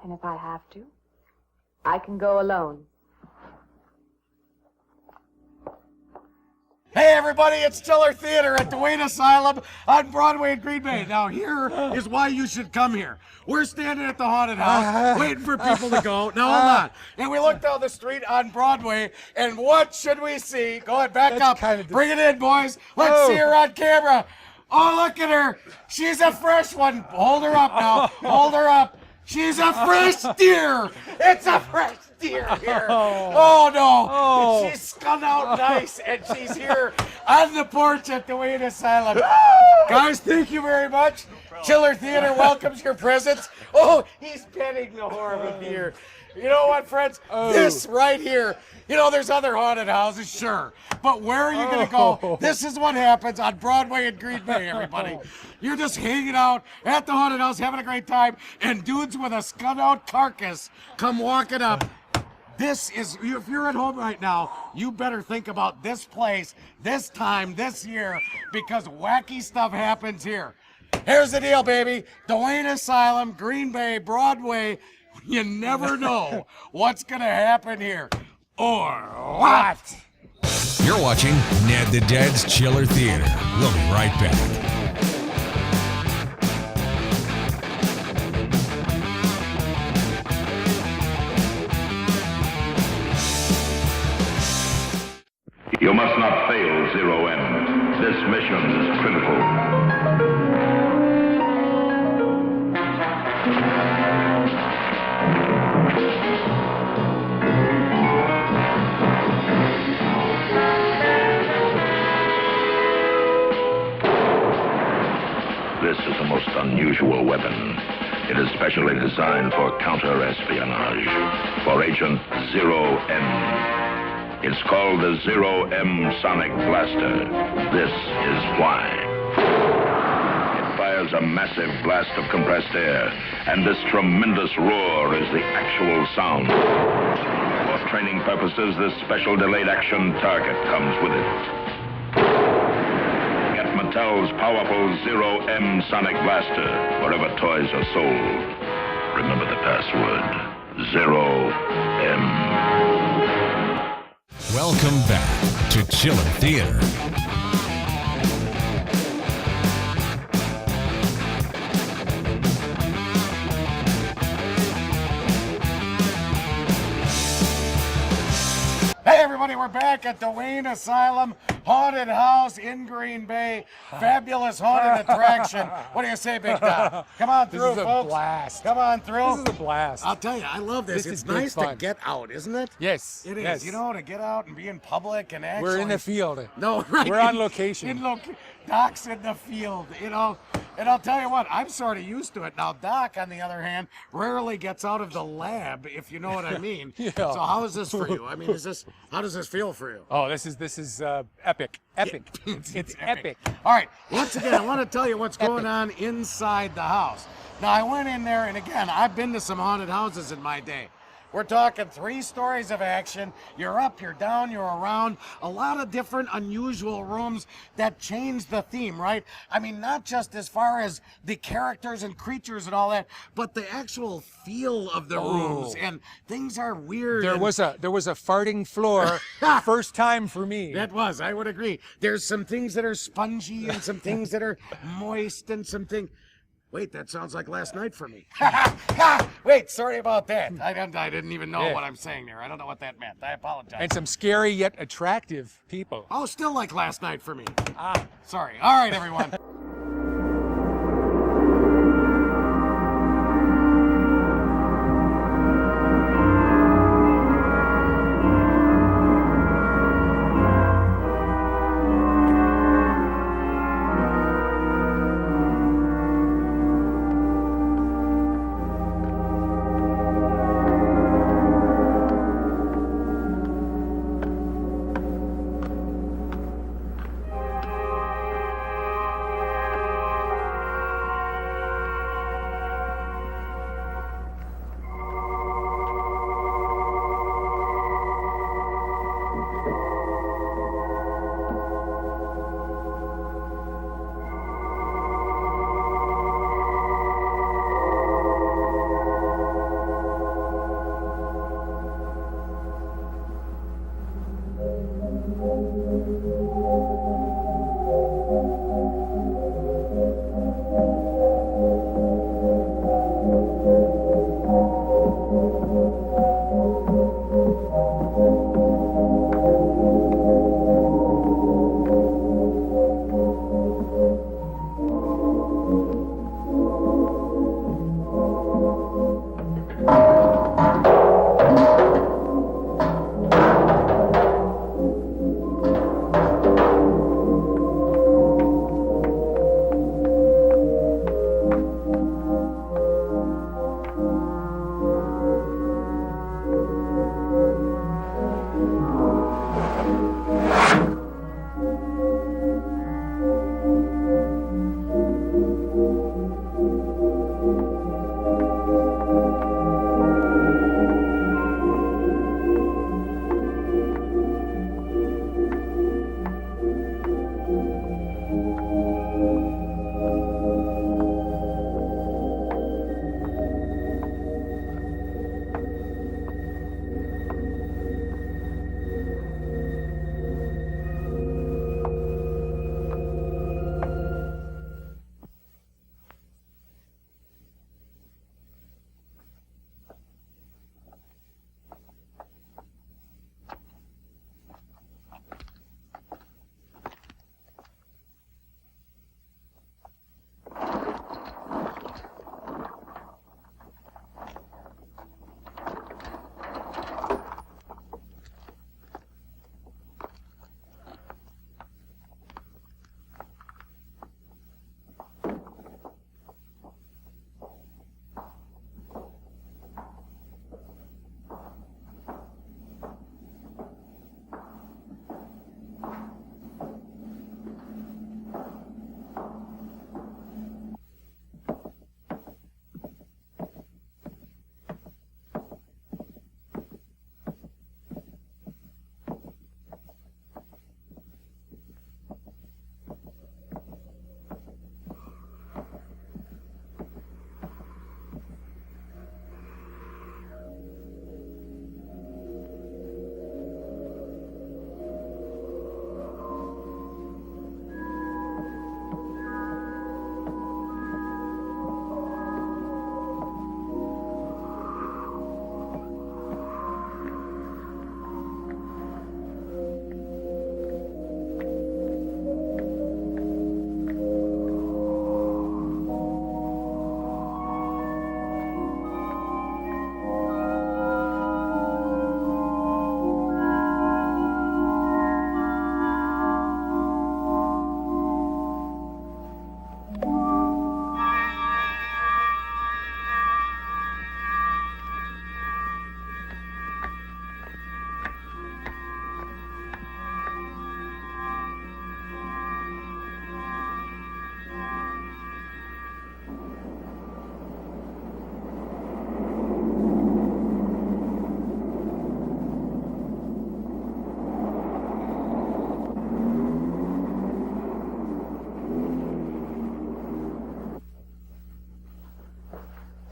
Speaker 7: And if I have to, I can go alone.
Speaker 3: Hey, everybody, it's Chiller Theater at the Wayne Asylum on Broadway in Green Bay. Now, here is why you should come here. We're standing at the haunted house, waiting for people to go. Now, hold on. And we look down the street on Broadway, and what should we see? Go ahead, back up. Bring it in, boys. Let's see her on camera. Oh, look at her. She's a fresh one. Hold her up now. Hold her up. She's a fresh deer. It's a fresh deer here. Oh, no.
Speaker 19: Oh.
Speaker 3: She's spun out nice, and she's here on the porch at the Wayne Asylum. Guys, thank you very much. Chiller Theater welcomes your presence. Oh, he's petting the horrible deer. You know what, friends? This right here. You know, there's other haunted houses, sure. But where are you going to go? This is what happens on Broadway in Green Bay, everybody. You're just hanging out at the haunted house, having a great time, and dudes with a scun-out carcass come walking up. This is, if you're at home right now, you better think about this place, this time, this year, because wacky stuff happens here. Here's the deal, baby. The Wayne Asylum, Green Bay, Broadway. You never know what's going to happen here. Or what?
Speaker 2: You're watching Ned the Dead's Chiller Theater. We'll be right back.
Speaker 14: You must not fail Zero M. This mission is critical. This is a most unusual weapon. It is specially designed for counter-espionage, for Agent Zero M. It's called the Zero M Sonic Blaster. This is why. It fires a massive blast of compressed air, and this tremendous roar is the actual sound. For training purposes, this special delayed action target comes with it. Get Mattel's powerful Zero M Sonic Blaster wherever toys are sold. Remember the password, Zero M.
Speaker 2: Welcome back to Chiller Theater.
Speaker 3: everybody, we're back at the Wayne Asylum Haunted House in Green Bay. Fabulous haunted attraction. What do you say, Big Doc? Come on through,
Speaker 4: This is a
Speaker 3: folks.
Speaker 4: blast.
Speaker 3: Come on through.
Speaker 4: This is a blast.
Speaker 3: I'll tell you, I love this.
Speaker 4: This
Speaker 3: It's
Speaker 4: is big
Speaker 3: nice to
Speaker 4: fun.
Speaker 3: get out, isn't it?
Speaker 4: Yes.
Speaker 3: It is.
Speaker 4: yes.
Speaker 3: You know, to get out and be in public and actually.
Speaker 4: We're in the field.
Speaker 3: No, right.
Speaker 4: We're on location.
Speaker 3: Doc's in the field, you know. And I'll tell you what, I'm sort of used to it. Now, Doc, on the other hand, rarely gets out of the lab, if you know what I mean.
Speaker 4: Yeah.
Speaker 3: So how is this for you? I mean, how does this feel for you?
Speaker 4: Oh, this is epic. Epic. It's epic.
Speaker 3: All right, once again, I want to tell you what's going on inside the house. Now, I went in there, and again, I've been to some haunted houses in my day. We're talking 3 stories of action. You're up, you're down, you're around. A lot of different unusual rooms that change the theme, right? I mean, not just as far as the characters and creatures and all that, but the actual feel of the rooms. And things are weird.
Speaker 4: There was a farting floor. First time for me.
Speaker 3: That was, I would agree. There's some things that are spongy and some things that are moist and some things. Wait, that sounds like last night for me. Wait, sorry about that. I didn't even know what I'm saying there. I don't know what that meant. I apologize.
Speaker 4: And some scary yet attractive people.
Speaker 3: Oh, still like last night for me. Sorry. All right, everyone.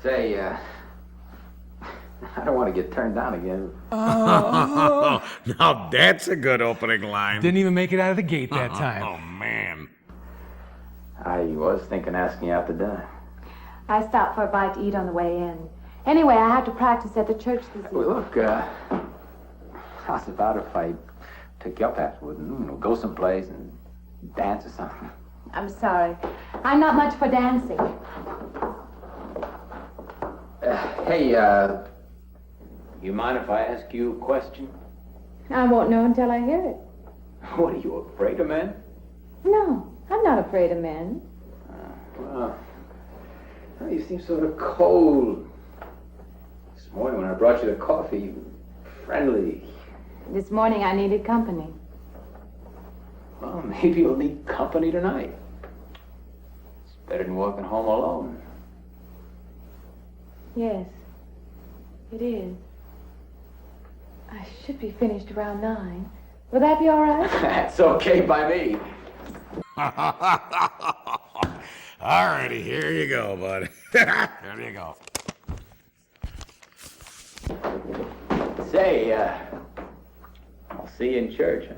Speaker 16: Say, I don't want to get turned down again.
Speaker 19: Oh, now that's a good opening line.
Speaker 4: Didn't even make it out of the gate that time.
Speaker 19: Oh, man.
Speaker 16: I was thinking asking you out to dinner.
Speaker 7: I stopped for a bite to eat on the way in. Anyway, I have to practice at the church this evening.
Speaker 16: Well, look, how's about if I took you up afterward and go someplace and dance or something?
Speaker 7: I'm sorry. I'm not much for dancing.
Speaker 16: Hey, you mind if I ask you a question?
Speaker 7: I won't know until I hear it.
Speaker 16: What, are you afraid of men?
Speaker 7: No, I'm not afraid of men.
Speaker 16: Well, you seem sort of cold. This morning when I brought you the coffee, you were friendly.
Speaker 7: This morning I needed company.
Speaker 16: Well, maybe you'll need company tonight. It's better than walking home alone.
Speaker 7: Yes, it is. I should be finished around 9. Will that be all right?
Speaker 16: That's okay by me.
Speaker 19: All righty, here you go, bud. There you go.
Speaker 16: Say, I'll see you in church, huh?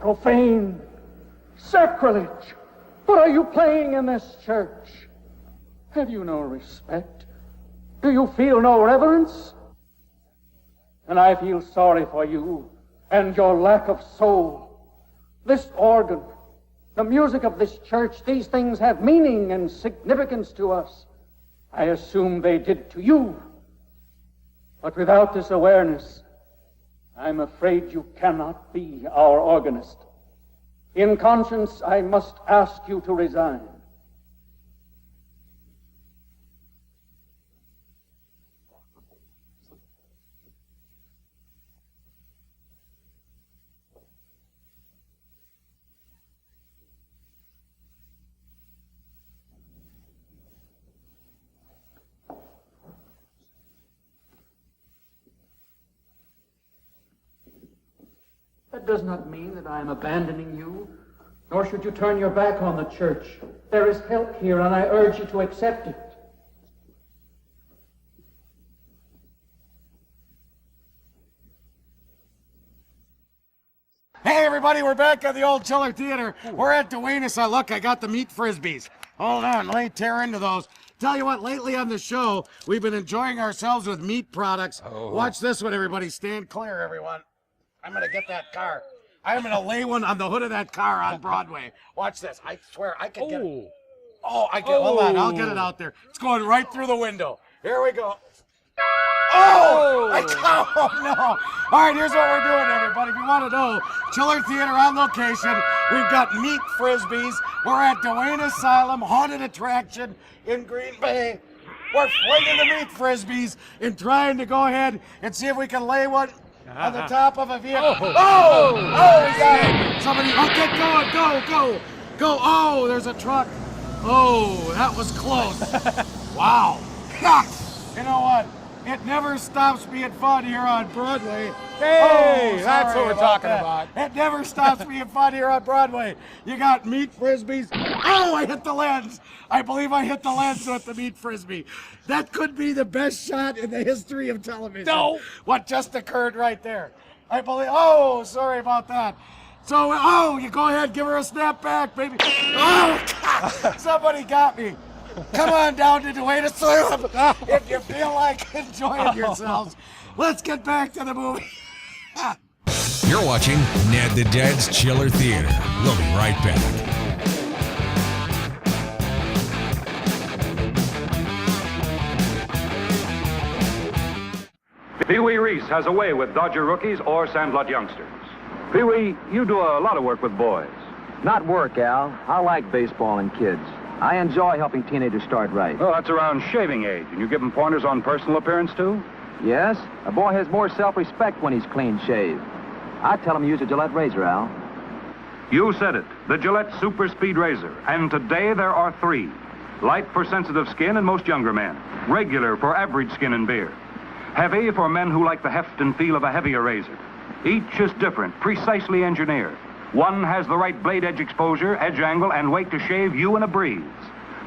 Speaker 12: Profane, sacrilege. What are you playing in this church? Have you no respect? Do you feel no reverence? and I feel sorry for you and your lack of soul. This organ, the music of this church, these things have meaning and significance to us. I assume they did to you. But without this awareness, I'm afraid you cannot be our organist. In conscience, I must ask you to resign. That does not mean that I am abandoning you, nor should you turn your back on the church. There is help here, and I urge you to accept it.
Speaker 3: Hey, everybody, we're back at the old Chiller Theater. We're at Duenas. Look, I got the meat frisbees. Hold on, let me tear into those. Tell you what, lately on the show, we've been enjoying ourselves with meat products. Watch this one, everybody. Stand clear, everyone. I'm going to get that car. I'm going to lay one on the hood of that car on Broadway. Watch this. I swear, I can get it. Oh, I can. Hold on, I'll get it out there. It's going right through the window. Here we go. Oh! Oh, no. All right, here's what we're doing, everybody. If you want to know, Chiller Theater on location. We've got meat frisbees. We're at Duenas Asylum, haunted attraction in Green Bay. We're flinging the meat frisbees and trying to go ahead and see if we can lay one on the top of a vehicle. Oh, we got it. Somebody, get going, go. Oh, there's a truck. Oh, that was close. Wow. You know what? It never stops being fun here on Broadway.
Speaker 4: Hey, that's what we're talking about.
Speaker 3: It never stops being fun here on Broadway. You got meat frisbees. Oh, I hit the lens. I believe I hit the lens with the meat frisbee. That could be the best shot in the history of television.
Speaker 4: No.
Speaker 3: What just occurred right there. I believe, oh, sorry about that. So, you go ahead, give her a snap back, baby. Oh, God, somebody got me. Come on down to Duenas Asylum if you feel like enjoying yourselves. Let's get back to the movie.
Speaker 2: You're watching Ned the Dead's Chiller Theater. We'll be right back.
Speaker 17: Pee-wee Reese has a way with Dodger rookies or Sandlot youngsters. Pee-wee, you do a lot of work with boys.
Speaker 20: Not work, Al. I like baseball and kids. I enjoy helping teenagers start right.
Speaker 17: Oh, that's around shaving age, and you give them pointers on personal appearance, too?
Speaker 20: Yes, a boy has more self-respect when he's clean-shaved. I tell him to use a Gillette razor, Al.
Speaker 17: You said it, the Gillette Super Speed Razor. And today there are 3. Light for sensitive skin and most younger men. Regular for average skin and beard. Heavy for men who like the heft and feel of a heavier razor. Each is different, precisely engineered. One has the right blade edge exposure, edge angle, and weight to shave you in a breeze.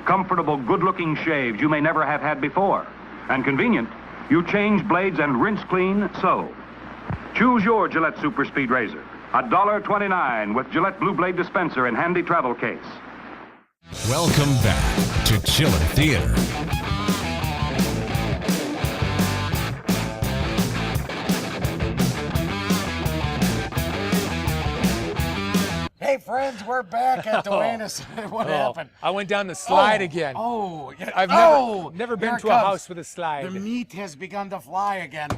Speaker 17: Comfortable, good-looking shaves you may never have had before. And convenient, you change blades and rinse clean so. Choose your Gillette Super Speed Razor. $1.29 with Gillette Blue Blade dispenser and handy travel case.
Speaker 2: Welcome back to Chiller Theater.
Speaker 3: Hey, friends, we're back at Duenas. What happened?
Speaker 4: I went down the slide again.
Speaker 3: I've
Speaker 4: never been to a house with a slide.
Speaker 3: The meat has begun to fly again.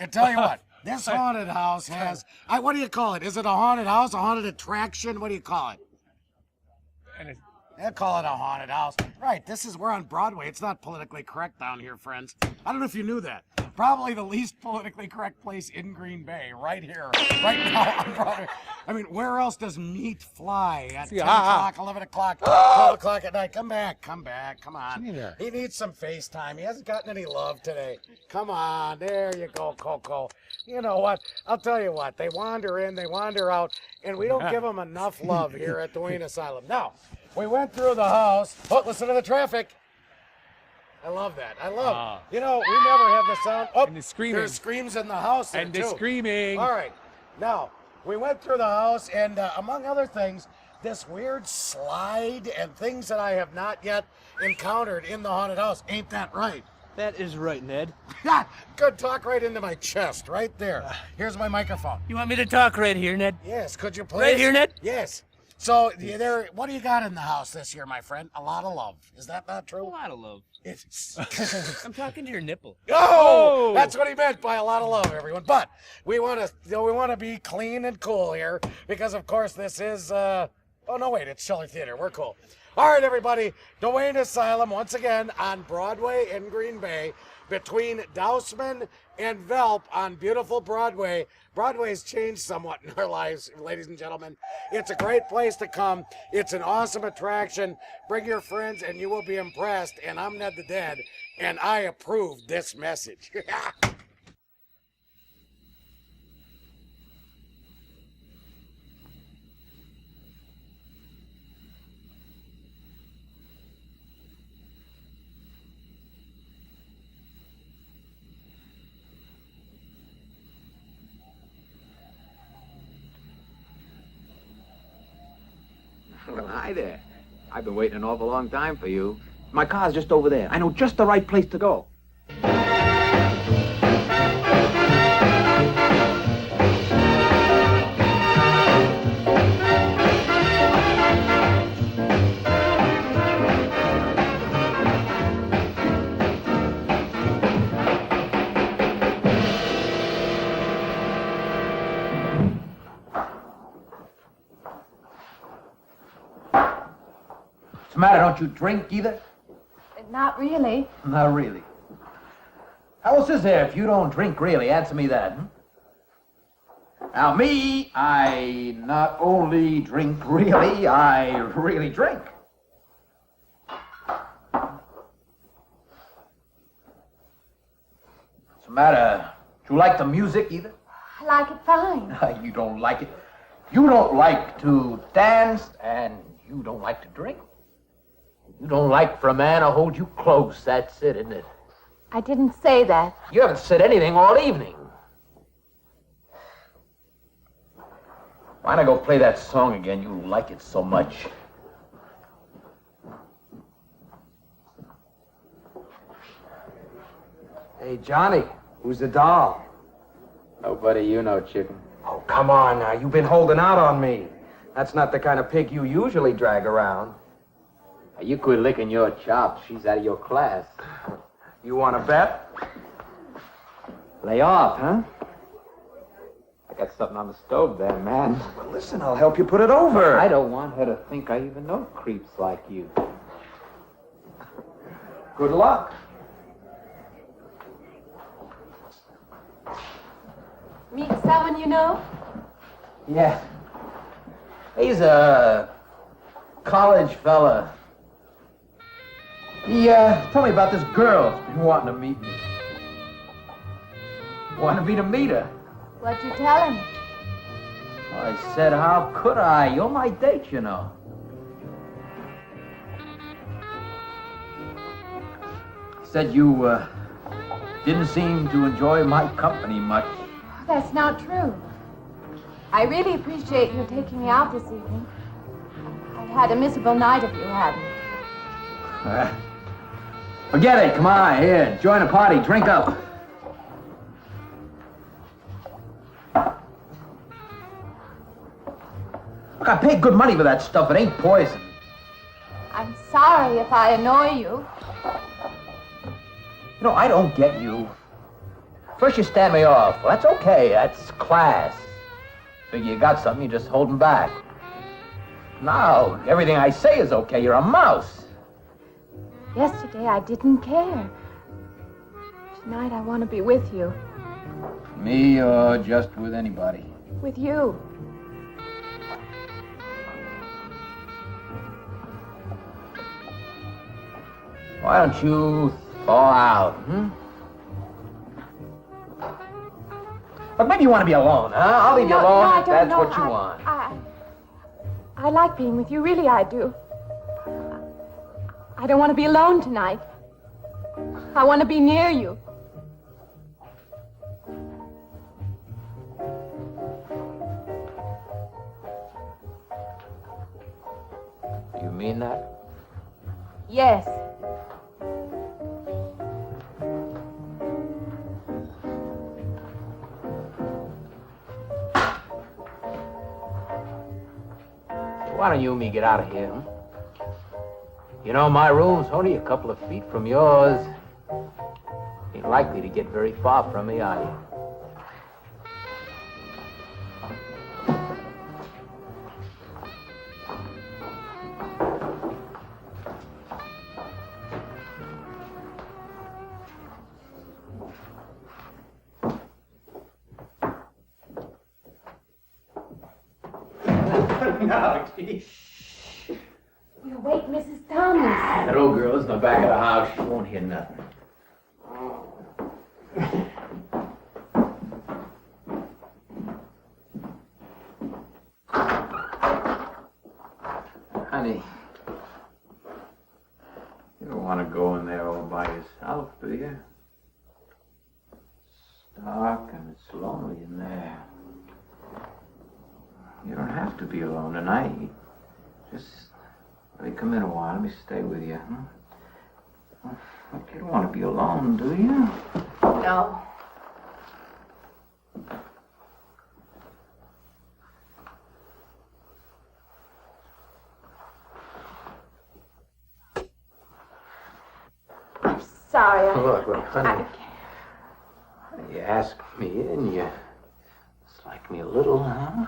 Speaker 3: I tell you what, this haunted house has, what do you call it? Is it a haunted house, a haunted attraction? What do you call it? They call it a haunted house. Right, we're on Broadway. It's not politically correct down here, friends. I don't know if you knew that. Probably the least politically correct place in Green Bay, right here, right now on Broadway. I mean, where else does meat fly at 10 o'clock, 11 o'clock, 12 o'clock at night? Come back, come on. He needs some FaceTime. He hasn't gotten any love today. Come on, there you go, Coco. You know what? I'll tell you what. They wander in, they wander out, and we don't give them enough love here at Duenas Asylum. Now, we went through the house. Oh, listen to the traffic. I love that. We never have the sound. Oh, and the screaming. There's screams in the house there, too.
Speaker 4: Screaming.
Speaker 3: All right. Now, we went through the house, and among other things, this weird slide and things that I have not yet encountered in the haunted house. Ain't that right?
Speaker 21: That is right, Ned.
Speaker 3: Good talk right into my chest, right there. Here's my microphone.
Speaker 21: You want me to talk right here, Ned?
Speaker 3: Yes, could you please?
Speaker 21: Right here, Ned?
Speaker 3: Yes. So, what do you got in the house this year, my friend? A lot of love. Is that not true?
Speaker 21: A lot of love.
Speaker 3: It's...
Speaker 21: I'm talking to your nipple.
Speaker 3: Oh, that's what he meant by a lot of love, everyone. But we want to be clean and cool here because, of course, this is. Oh no, wait, it's Shelley Theater. We're cool. All right, everybody. Dwayne Asylum once again on Broadway in Green Bay, between Dousman and Velp on beautiful Broadway. Broadway's changed somewhat in our lives, ladies and gentlemen. It's a great place to come. It's an awesome attraction. Bring your friends and you will be impressed. And I'm Ned the Dead, and I approve this message.
Speaker 16: Well, hi there. I've been waiting an awful long time for you. My car's just over there. I know just the right place to go.
Speaker 20: What's the matter? Don't you drink either?
Speaker 7: Not really.
Speaker 20: Not really. How else is there if you don't drink really? Answer me that, hmm? Now, me, I not only drink really, I really drink. What's the matter? Do you like the music either?
Speaker 7: I like it fine.
Speaker 20: You don't like it. You don't like to dance, and you don't like to drink. You don't like for a man to hold you close. That's it, isn't it?
Speaker 7: I didn't say that.
Speaker 20: You haven't said anything all evening. Why not go play that song again? You like it so much.
Speaker 22: Hey, Johnny, who's the doll?
Speaker 16: Nobody you know, chicken.
Speaker 22: Oh, come on now. You've been holding out on me. That's not the kind of pig you usually drag around.
Speaker 16: You quit licking your chops. She's out of your class.
Speaker 22: You want to bet?
Speaker 16: Lay off, huh? I got something on the stove there, man.
Speaker 22: Well, listen, I'll help you put it over.
Speaker 16: I don't want her to think I even know creeps like you.
Speaker 22: Good luck.
Speaker 7: Meet someone you know?
Speaker 20: Yeah. He's a college fella. He told me about this girl who's been wanting to meet me. Wanted me to meet her.
Speaker 7: What'd you tell him?
Speaker 20: I said, how could I? You're my date, you know. He said you didn't seem to enjoy my company much.
Speaker 7: That's not true. I really appreciate you taking me out this evening. I'd had a miserable night if you hadn't.
Speaker 20: Forget it. Come on, here. Join the party. Drink up. Look, I paid good money for that stuff. It ain't poison.
Speaker 7: I'm sorry if I annoy you.
Speaker 20: You know, I don't get you. First you stand me off. Well, that's okay. That's class. Figure you got something, you just holding back. Now, everything I say is okay. You're a mouse.
Speaker 7: Yesterday I didn't care. Tonight I want to be with you.
Speaker 20: Me or just with anybody?
Speaker 7: With you.
Speaker 20: Why don't you thaw out, hmm? But maybe you want to be alone, huh? I'll leave you alone if that's what you want.
Speaker 7: I like being with you, really I do. I don't want to be alone tonight. I want to be near you.
Speaker 20: You mean that?
Speaker 7: Yes.
Speaker 20: Why don't you and me get out of here? Hmm? You know, my room's only a couple of feet from yours. Ain't likely to get very far from me, are you?
Speaker 12: No, gee.
Speaker 7: We'll wake Mrs. Thomas.
Speaker 20: That old girl's in the back of the house. She won't hear nothing. Honey, you don't want to go in there all by yourself, do you? It's dark and it's lonely in there. You don't have to be alone tonight. Just let me come in a while. Let me stay with you. Huh? Look, you don't want to be alone, do you?
Speaker 7: No. I'm sorry.
Speaker 20: Look, honey. You asked me in, you dislike me a little, huh?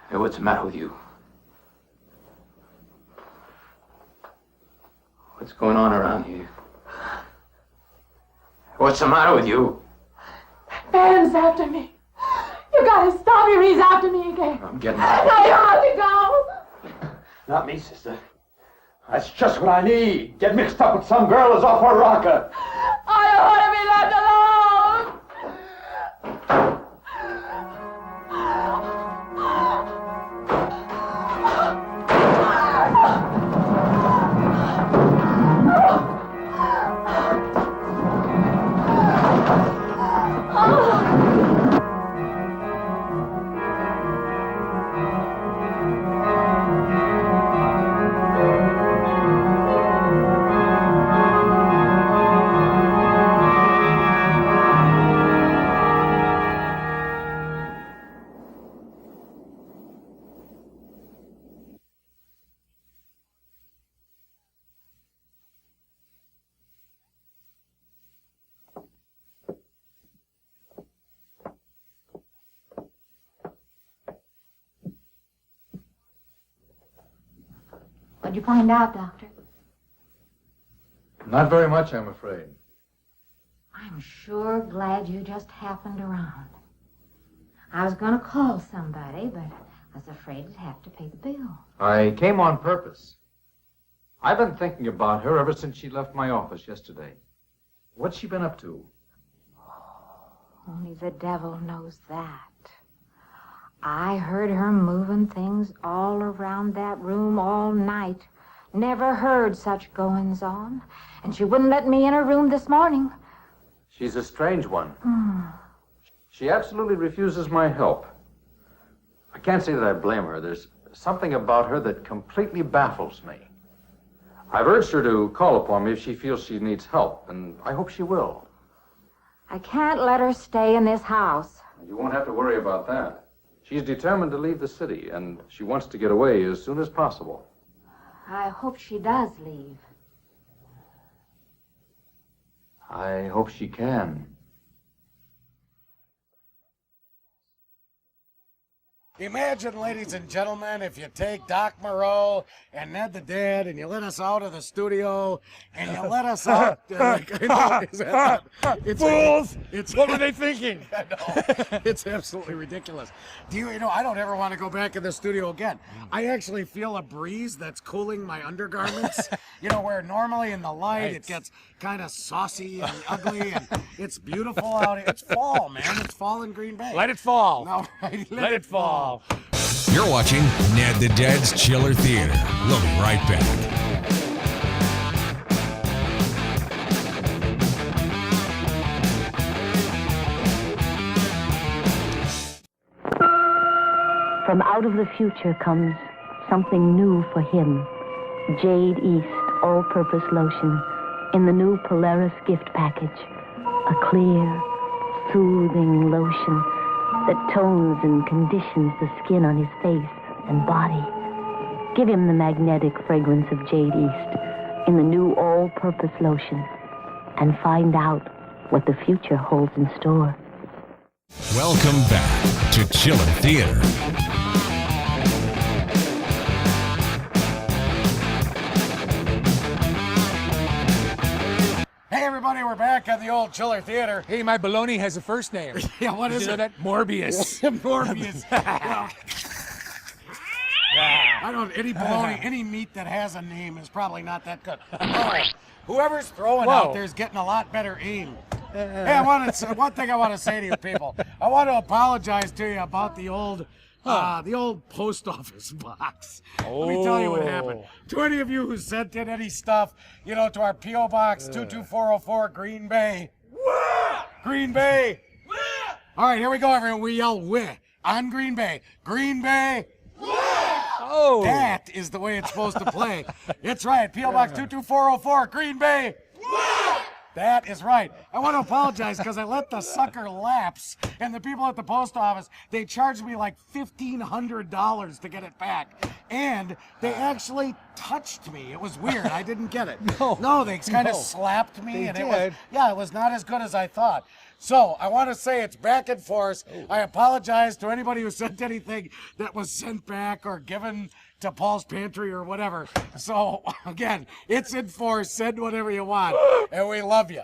Speaker 20: Hey, what's the matter with you? What's going on around here? What's the matter with you?
Speaker 7: Ben's after me. You gotta stop him. He's after me again.
Speaker 20: I'm getting out.
Speaker 7: No, you have to go.
Speaker 12: Not me, sister. That's just what I need. Get mixed up with some girl who's off her rocker.
Speaker 7: I don't want to be left alone.
Speaker 11: What'd you find out, Doctor?
Speaker 6: Not very much, I'm afraid.
Speaker 11: I'm sure glad you just happened around. I was going to call somebody, but I was afraid I'd have to pay the bill.
Speaker 6: I came on purpose. I've been thinking about her ever since she left my office yesterday. What's she been up to?
Speaker 11: Only the devil knows that. I heard her moving things all around that room all night. Never heard such goings on. And she wouldn't let me in her room this morning.
Speaker 6: She's a strange one. She absolutely refuses my help. I can't say that I blame her. There's something about her that completely baffles me. I've urged her to call upon me if she feels she needs help, and I hope she will.
Speaker 11: I can't let her stay in this house.
Speaker 6: You won't have to worry about that. She's determined to leave the city, and she wants to get away as soon as possible.
Speaker 11: I hope she does leave.
Speaker 6: I hope she can.
Speaker 3: Imagine, ladies and gentlemen, if you take Doc Moreau and Ned the Dad and you let us out of the studio and you let us out.
Speaker 4: Fools! What were they thinking?
Speaker 3: It's absolutely ridiculous. You know, I don't ever want to go back in the studio again. I actually feel a breeze that's cooling my undergarments. You know, where normally in the light it gets kind of saucy and ugly, and it's beautiful out here. It's fall, man. It's fall in Green Bay.
Speaker 4: Let it fall.
Speaker 3: No,
Speaker 4: Let it fall.
Speaker 2: You're watching Ned the Dead's Chiller Theater. We'll be right back.
Speaker 1: From out of the future comes something new for him. Jade East all-purpose lotion in the new Polaris gift package. A clear, soothing lotion that tones and conditions the skin on his face and body. Give him the magnetic fragrance of Jade East in the new all-purpose lotion and find out what the future holds in store.
Speaker 2: Welcome back to Chiller Theater.
Speaker 3: Hey, everybody, we're back at the old Chiller Theater.
Speaker 4: Hey, my baloney has a first name.
Speaker 3: Yeah, what
Speaker 4: Did
Speaker 3: is
Speaker 4: you know
Speaker 3: it?
Speaker 4: that? Morbius.
Speaker 3: Morbius. Well, any bologna, any meat that has a name is probably not that good. Oh, whoever's throwing out there is getting a lot better aim. Hey, one thing I want to say to you people. I want to apologize to you about the old post office box. Let me tell you what happened. To any of you who sent in any stuff, to our P.O. Box 22404, Green Bay. Green Bay. All right, here we go, everyone. We yell "wih" on Green Bay. Green Bay. Oh. That is the way it's supposed to play. It's right. P.O. Box 22404, Green Bay. That is right. I want to apologize because I let the sucker lapse, and the people at the post office, they charged me like $1,500 to get it back. And they actually touched me. It was weird. I didn't get it. No, they kind of slapped me, and it was not as good as I thought. So I want to say it's back in force. I apologize to anybody who sent anything that was sent back or given to Paul's Pantry or whatever. So again, it's in force. Send whatever you want, and we love you.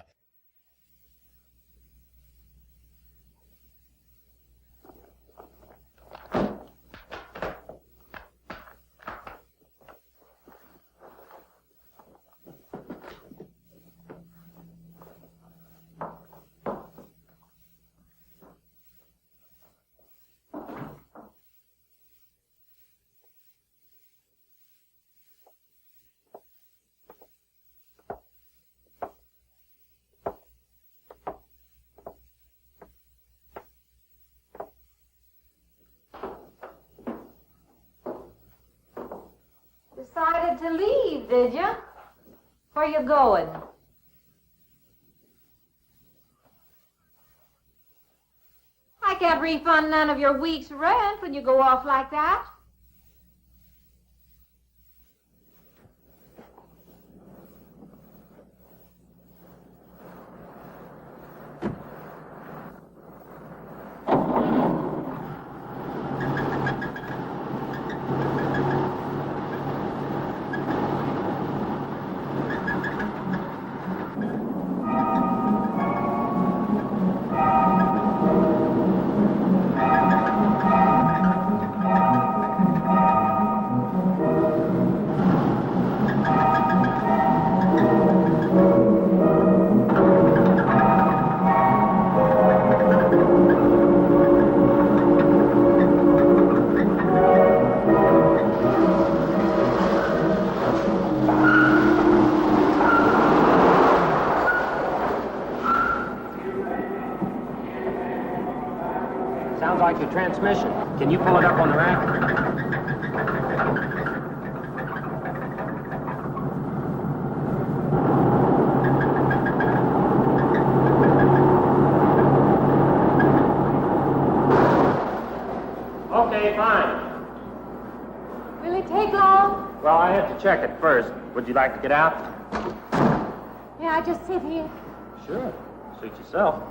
Speaker 11: Decided to leave, did you? Where you going? I can't refund none of your week's rent when you go off like that.
Speaker 22: Sounds like your transmission. Can you pull it up on the rack? Okay, fine.
Speaker 11: Will it take long?
Speaker 22: Well, I have to check it first. Would you like to get out?
Speaker 11: May I just sit here?
Speaker 22: Sure. Suit yourself.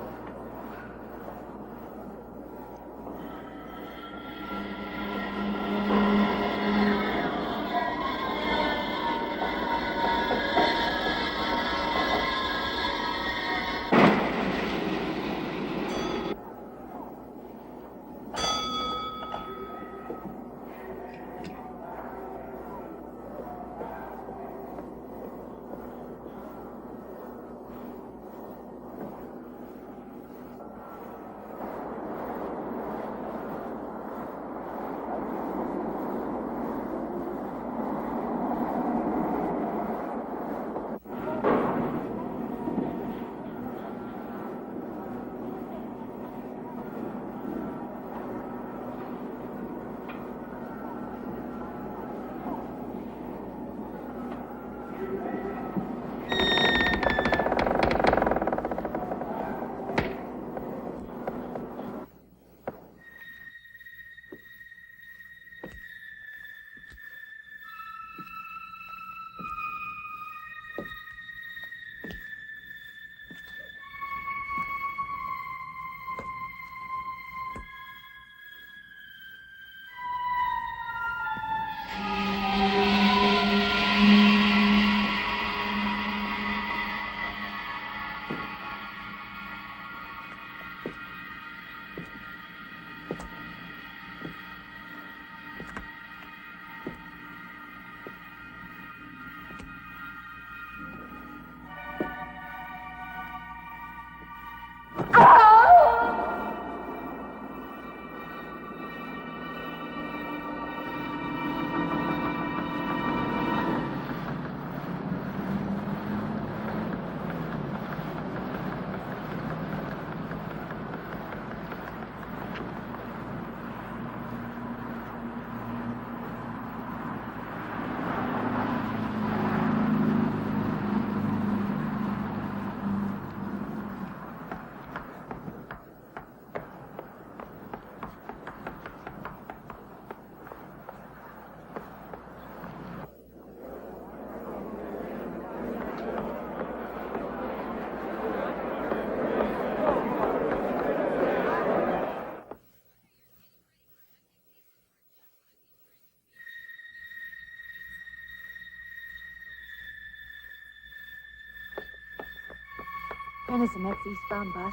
Speaker 7: When is the next eastbound bus?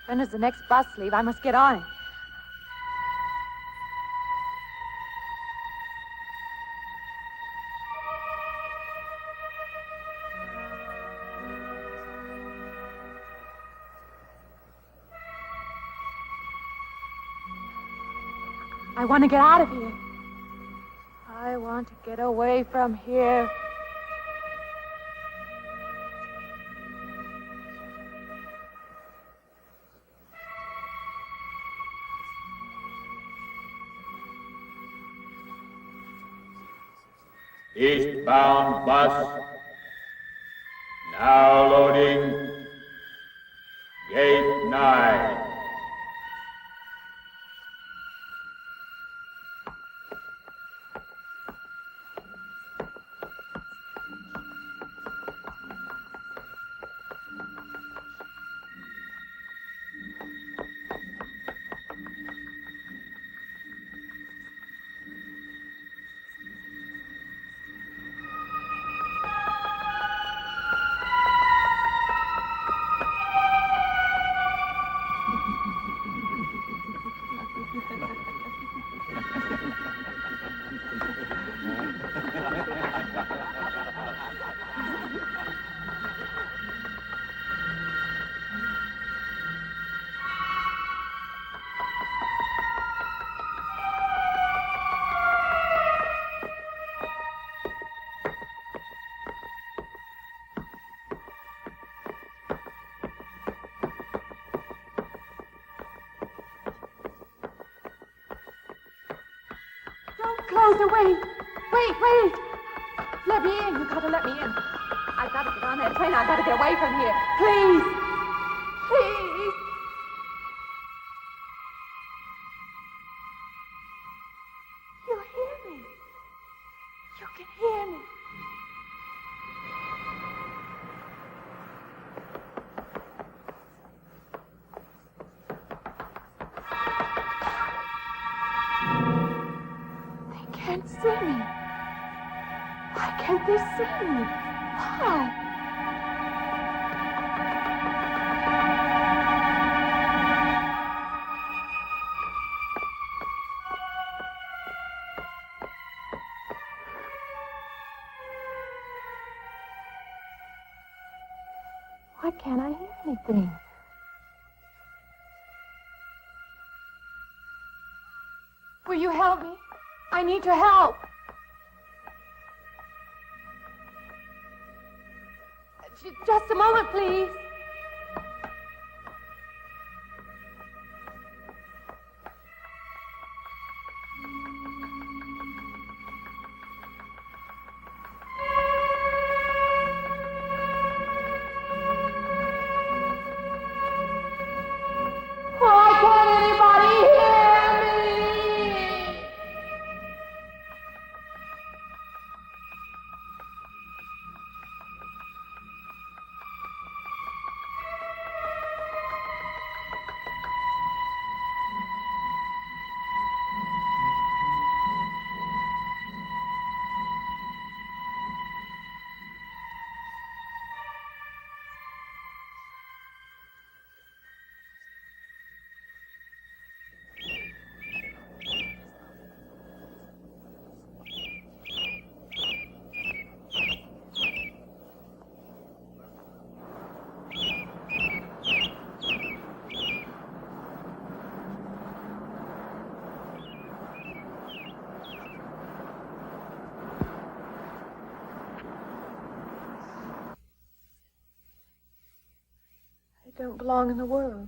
Speaker 7: When does the next bus leave? I must get on it. I want to get out of here. I want to get away from here.
Speaker 8: Eastbound bus. Now loading. Gate 9.
Speaker 7: Close the wait. Wait. Let me in. You gotta let me in. I gotta get on that train. I gotta get away from here. Please. Please. You hear me. You can hear me. Can't see me. Why can't they see me? Why? Why can't I hear anything? Will you help me? I need your help. Just a moment, please. Why can't anybody hear me? I don't belong in the world.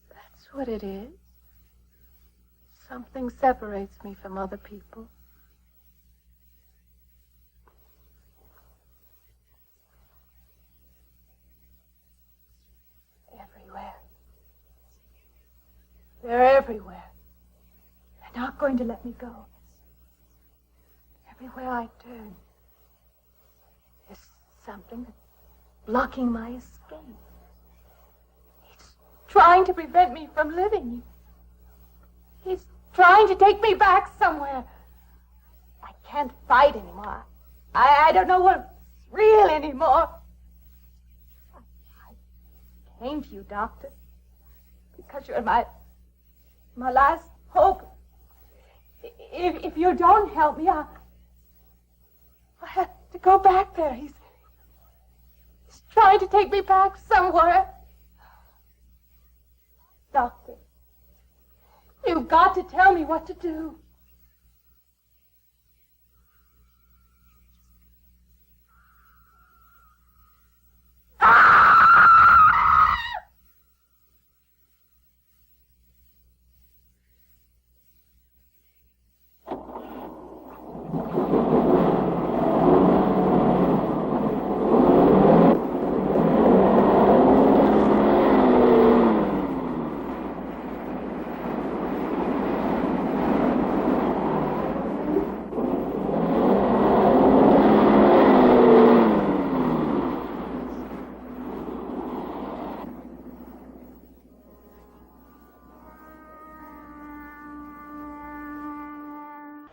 Speaker 7: That's what it is. Something separates me from other people. Everywhere. They're everywhere. They're not going to let me go. Everywhere I turn, there's something that's blocking my escape. He's trying to prevent me from living. He's trying to take me back somewhere. I can't fight anymore. I don't know real anymore. I came to you, Doctor, because you're my last hope. If you don't help me, I have to go back there. He's trying to take me back somewhere. Doctor, you've got to tell me what to do.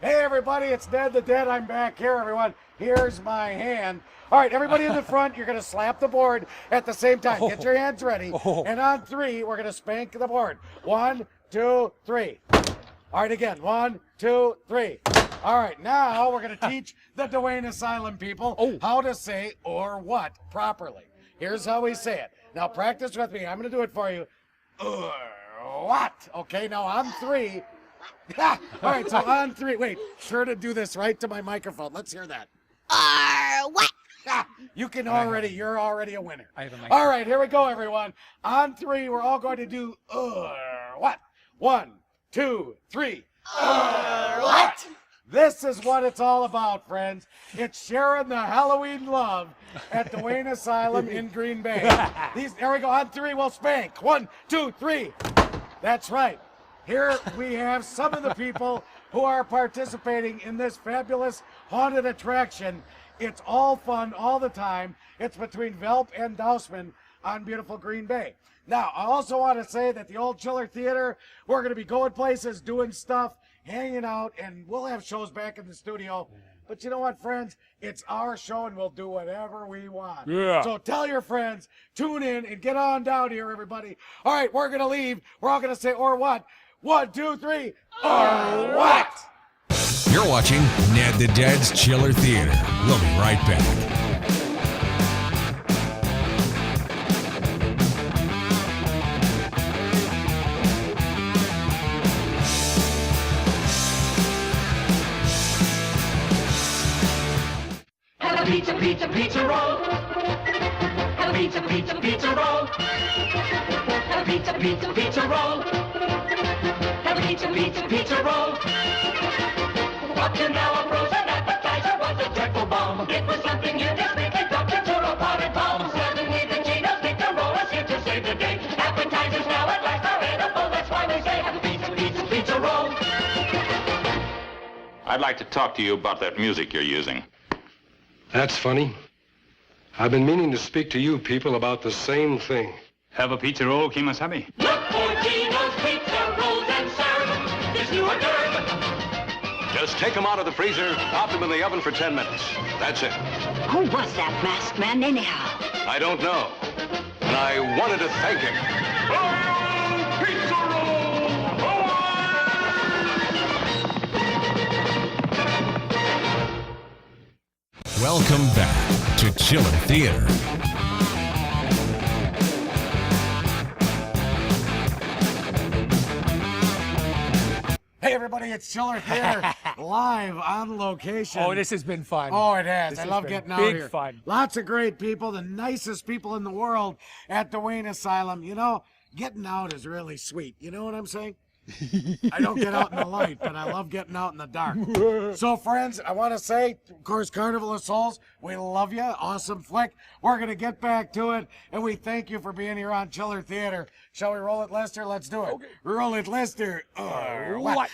Speaker 3: Hey everybody, it's Ned the Dead. I'm back here, everyone. Here's my hand. All right, everybody in the front, you're going to slap the board at the same time. Get your hands ready. And on 3, we're going to spank the board. 1, 2, 3. All right, again. 1, 2, 3. All right, now we're going to teach the Dwayne Asylum people how to say or what properly. Here's how we say it. Now practice with me. I'm going to do it for you. What? Okay, now on 3. All right, so on 3. Wait, sure to do this right to my microphone. Let's hear that. What? You're already a winner.
Speaker 4: I have a microphone.
Speaker 3: All right, here we go, everyone. On 3, we're all going to do what? 1, 2, 3. What? This is what it's all about, friends. It's sharing the Halloween love at Dwayne Asylum in Green Bay. There we go. On 3, we'll spank. 1, 2, 3. That's right. Here we have some of the people who are participating in this fabulous haunted attraction. It's all fun all the time. It's between Velp and Dousman on beautiful Green Bay. Now, I also want to say that the old Chiller Theater, we're going to be going places, doing stuff, hanging out, and we'll have shows back in the studio. But you know what, friends? It's our show, and we'll do whatever we want.
Speaker 4: Yeah.
Speaker 3: So tell your friends, tune in, and get on down here, everybody. All right, we're going to leave. We're all going to say, or what? 1, 2, 3, or what?
Speaker 2: You're watching Ned the Dead's Chiller Theater. We'll be right back.
Speaker 15: Have a pizza, pizza, pizza roll. Have a pizza, pizza, pizza roll. Have a pizza, pizza, pizza roll. Have a pizza, pizza, pizza roll. Up to now a frozen appetizer was a dreadful bomb. It was something you just make a doctor to a potted palm. Suddenly the Geno's picked a roll is here to save the day. Appetizers now at last are edible. That's why they say have a pizza, pizza, pizza roll.
Speaker 5: I'd like to talk to you about that music you're using.
Speaker 9: That's funny. I've been meaning to speak to you people about the same thing.
Speaker 5: Have a pizza roll, Kimasabi.
Speaker 15: Look for Geno's pizza rolls and serve this new hors d'oeuvre.
Speaker 9: Just take them out of the freezer, pop them in the oven for 10 minutes. That's it.
Speaker 23: Who was that masked man anyhow?
Speaker 9: I don't know. And I wanted to thank him.
Speaker 15: Pizza
Speaker 2: Welcome back to Chiller Theater.
Speaker 3: Hey, everybody, it's Chiller Theater live on location.
Speaker 4: Oh, this has been fun.
Speaker 3: Oh, it has.
Speaker 4: This
Speaker 3: I
Speaker 4: has
Speaker 3: love
Speaker 4: been
Speaker 3: getting out
Speaker 4: big
Speaker 3: here.
Speaker 4: fun.
Speaker 3: Lots of great people, the nicest people in the world at Dwayne Asylum. You know, getting out is really sweet. You know what I'm saying? I don't get out in the light, but I love getting out in the dark. So, friends, I want to say, of course, Carnival of Souls, we love you. Awesome flick. We're going to get back to it, and we thank you for being here on Chiller Theater. Shall we roll it, Lester? Let's do it. Okay. Roll it, Lester. What?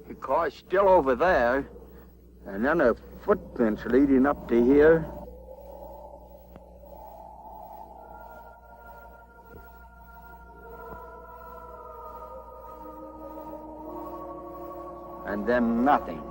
Speaker 10: The car's still over there, and then a footprints leading up to here. And then nothing.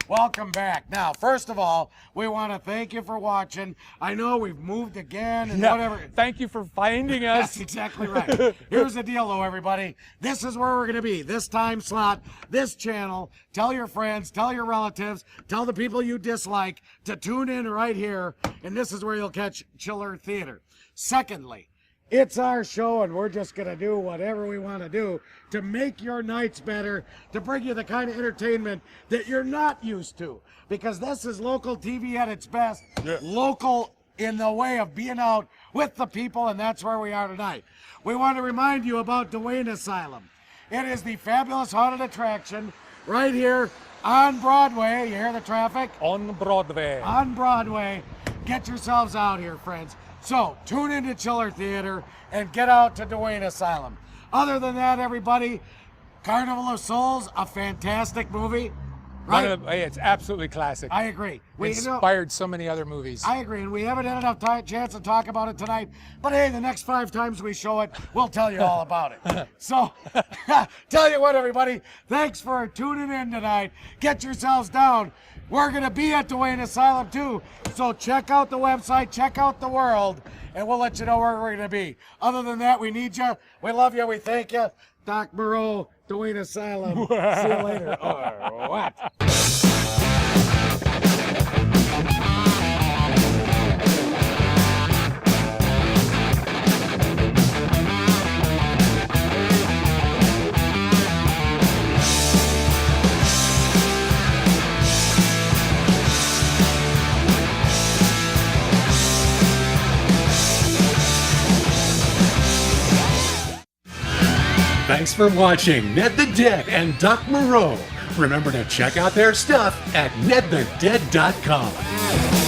Speaker 3: Welcome back. Now, first of all, we want to thank you for watching. I know we've moved again and whatever.
Speaker 4: Thank you for finding us.
Speaker 3: That's exactly right. Here's the deal, though, everybody. This is where we're going to be. This time slot, this channel. Tell your friends, tell your relatives, tell the people you dislike to tune in right here, and this is where you'll catch Chiller Theater. Secondly, it's our show, and we're just going to do whatever we want to do to make your nights better, to bring you the kind of entertainment that you're not used to. Because this is local TV at its best, local in the way of being out with the people, and that's where we are tonight. We want to remind you about Duane Asylum. It is the fabulous haunted attraction right here on Broadway. You hear the traffic?
Speaker 4: On Broadway.
Speaker 3: On Broadway. Get yourselves out here, friends. So, tune into Chiller Theater and get out to Duane Asylum. Other than that, everybody, Carnival of Souls, a fantastic movie. Right?
Speaker 4: It's absolutely classic.
Speaker 3: I agree.
Speaker 4: Inspired so many other movies.
Speaker 3: I agree, and we haven't had enough chance to talk about it tonight. But hey, the next 5 times we show it, we'll tell you all about it. So, tell you what, everybody, thanks for tuning in tonight. Get yourselves down. We're going to be at Duane Asylum, too. So check out the website, check out the world, and we'll let you know where we're going to be. Other than that, we need you. We love you. We thank you. Doc Moreau, Duane Asylum. See you later. Or what?
Speaker 4: Thanks for watching Ned the Dead and Doc Moreau. Remember to check out their stuff at nedthedead.com.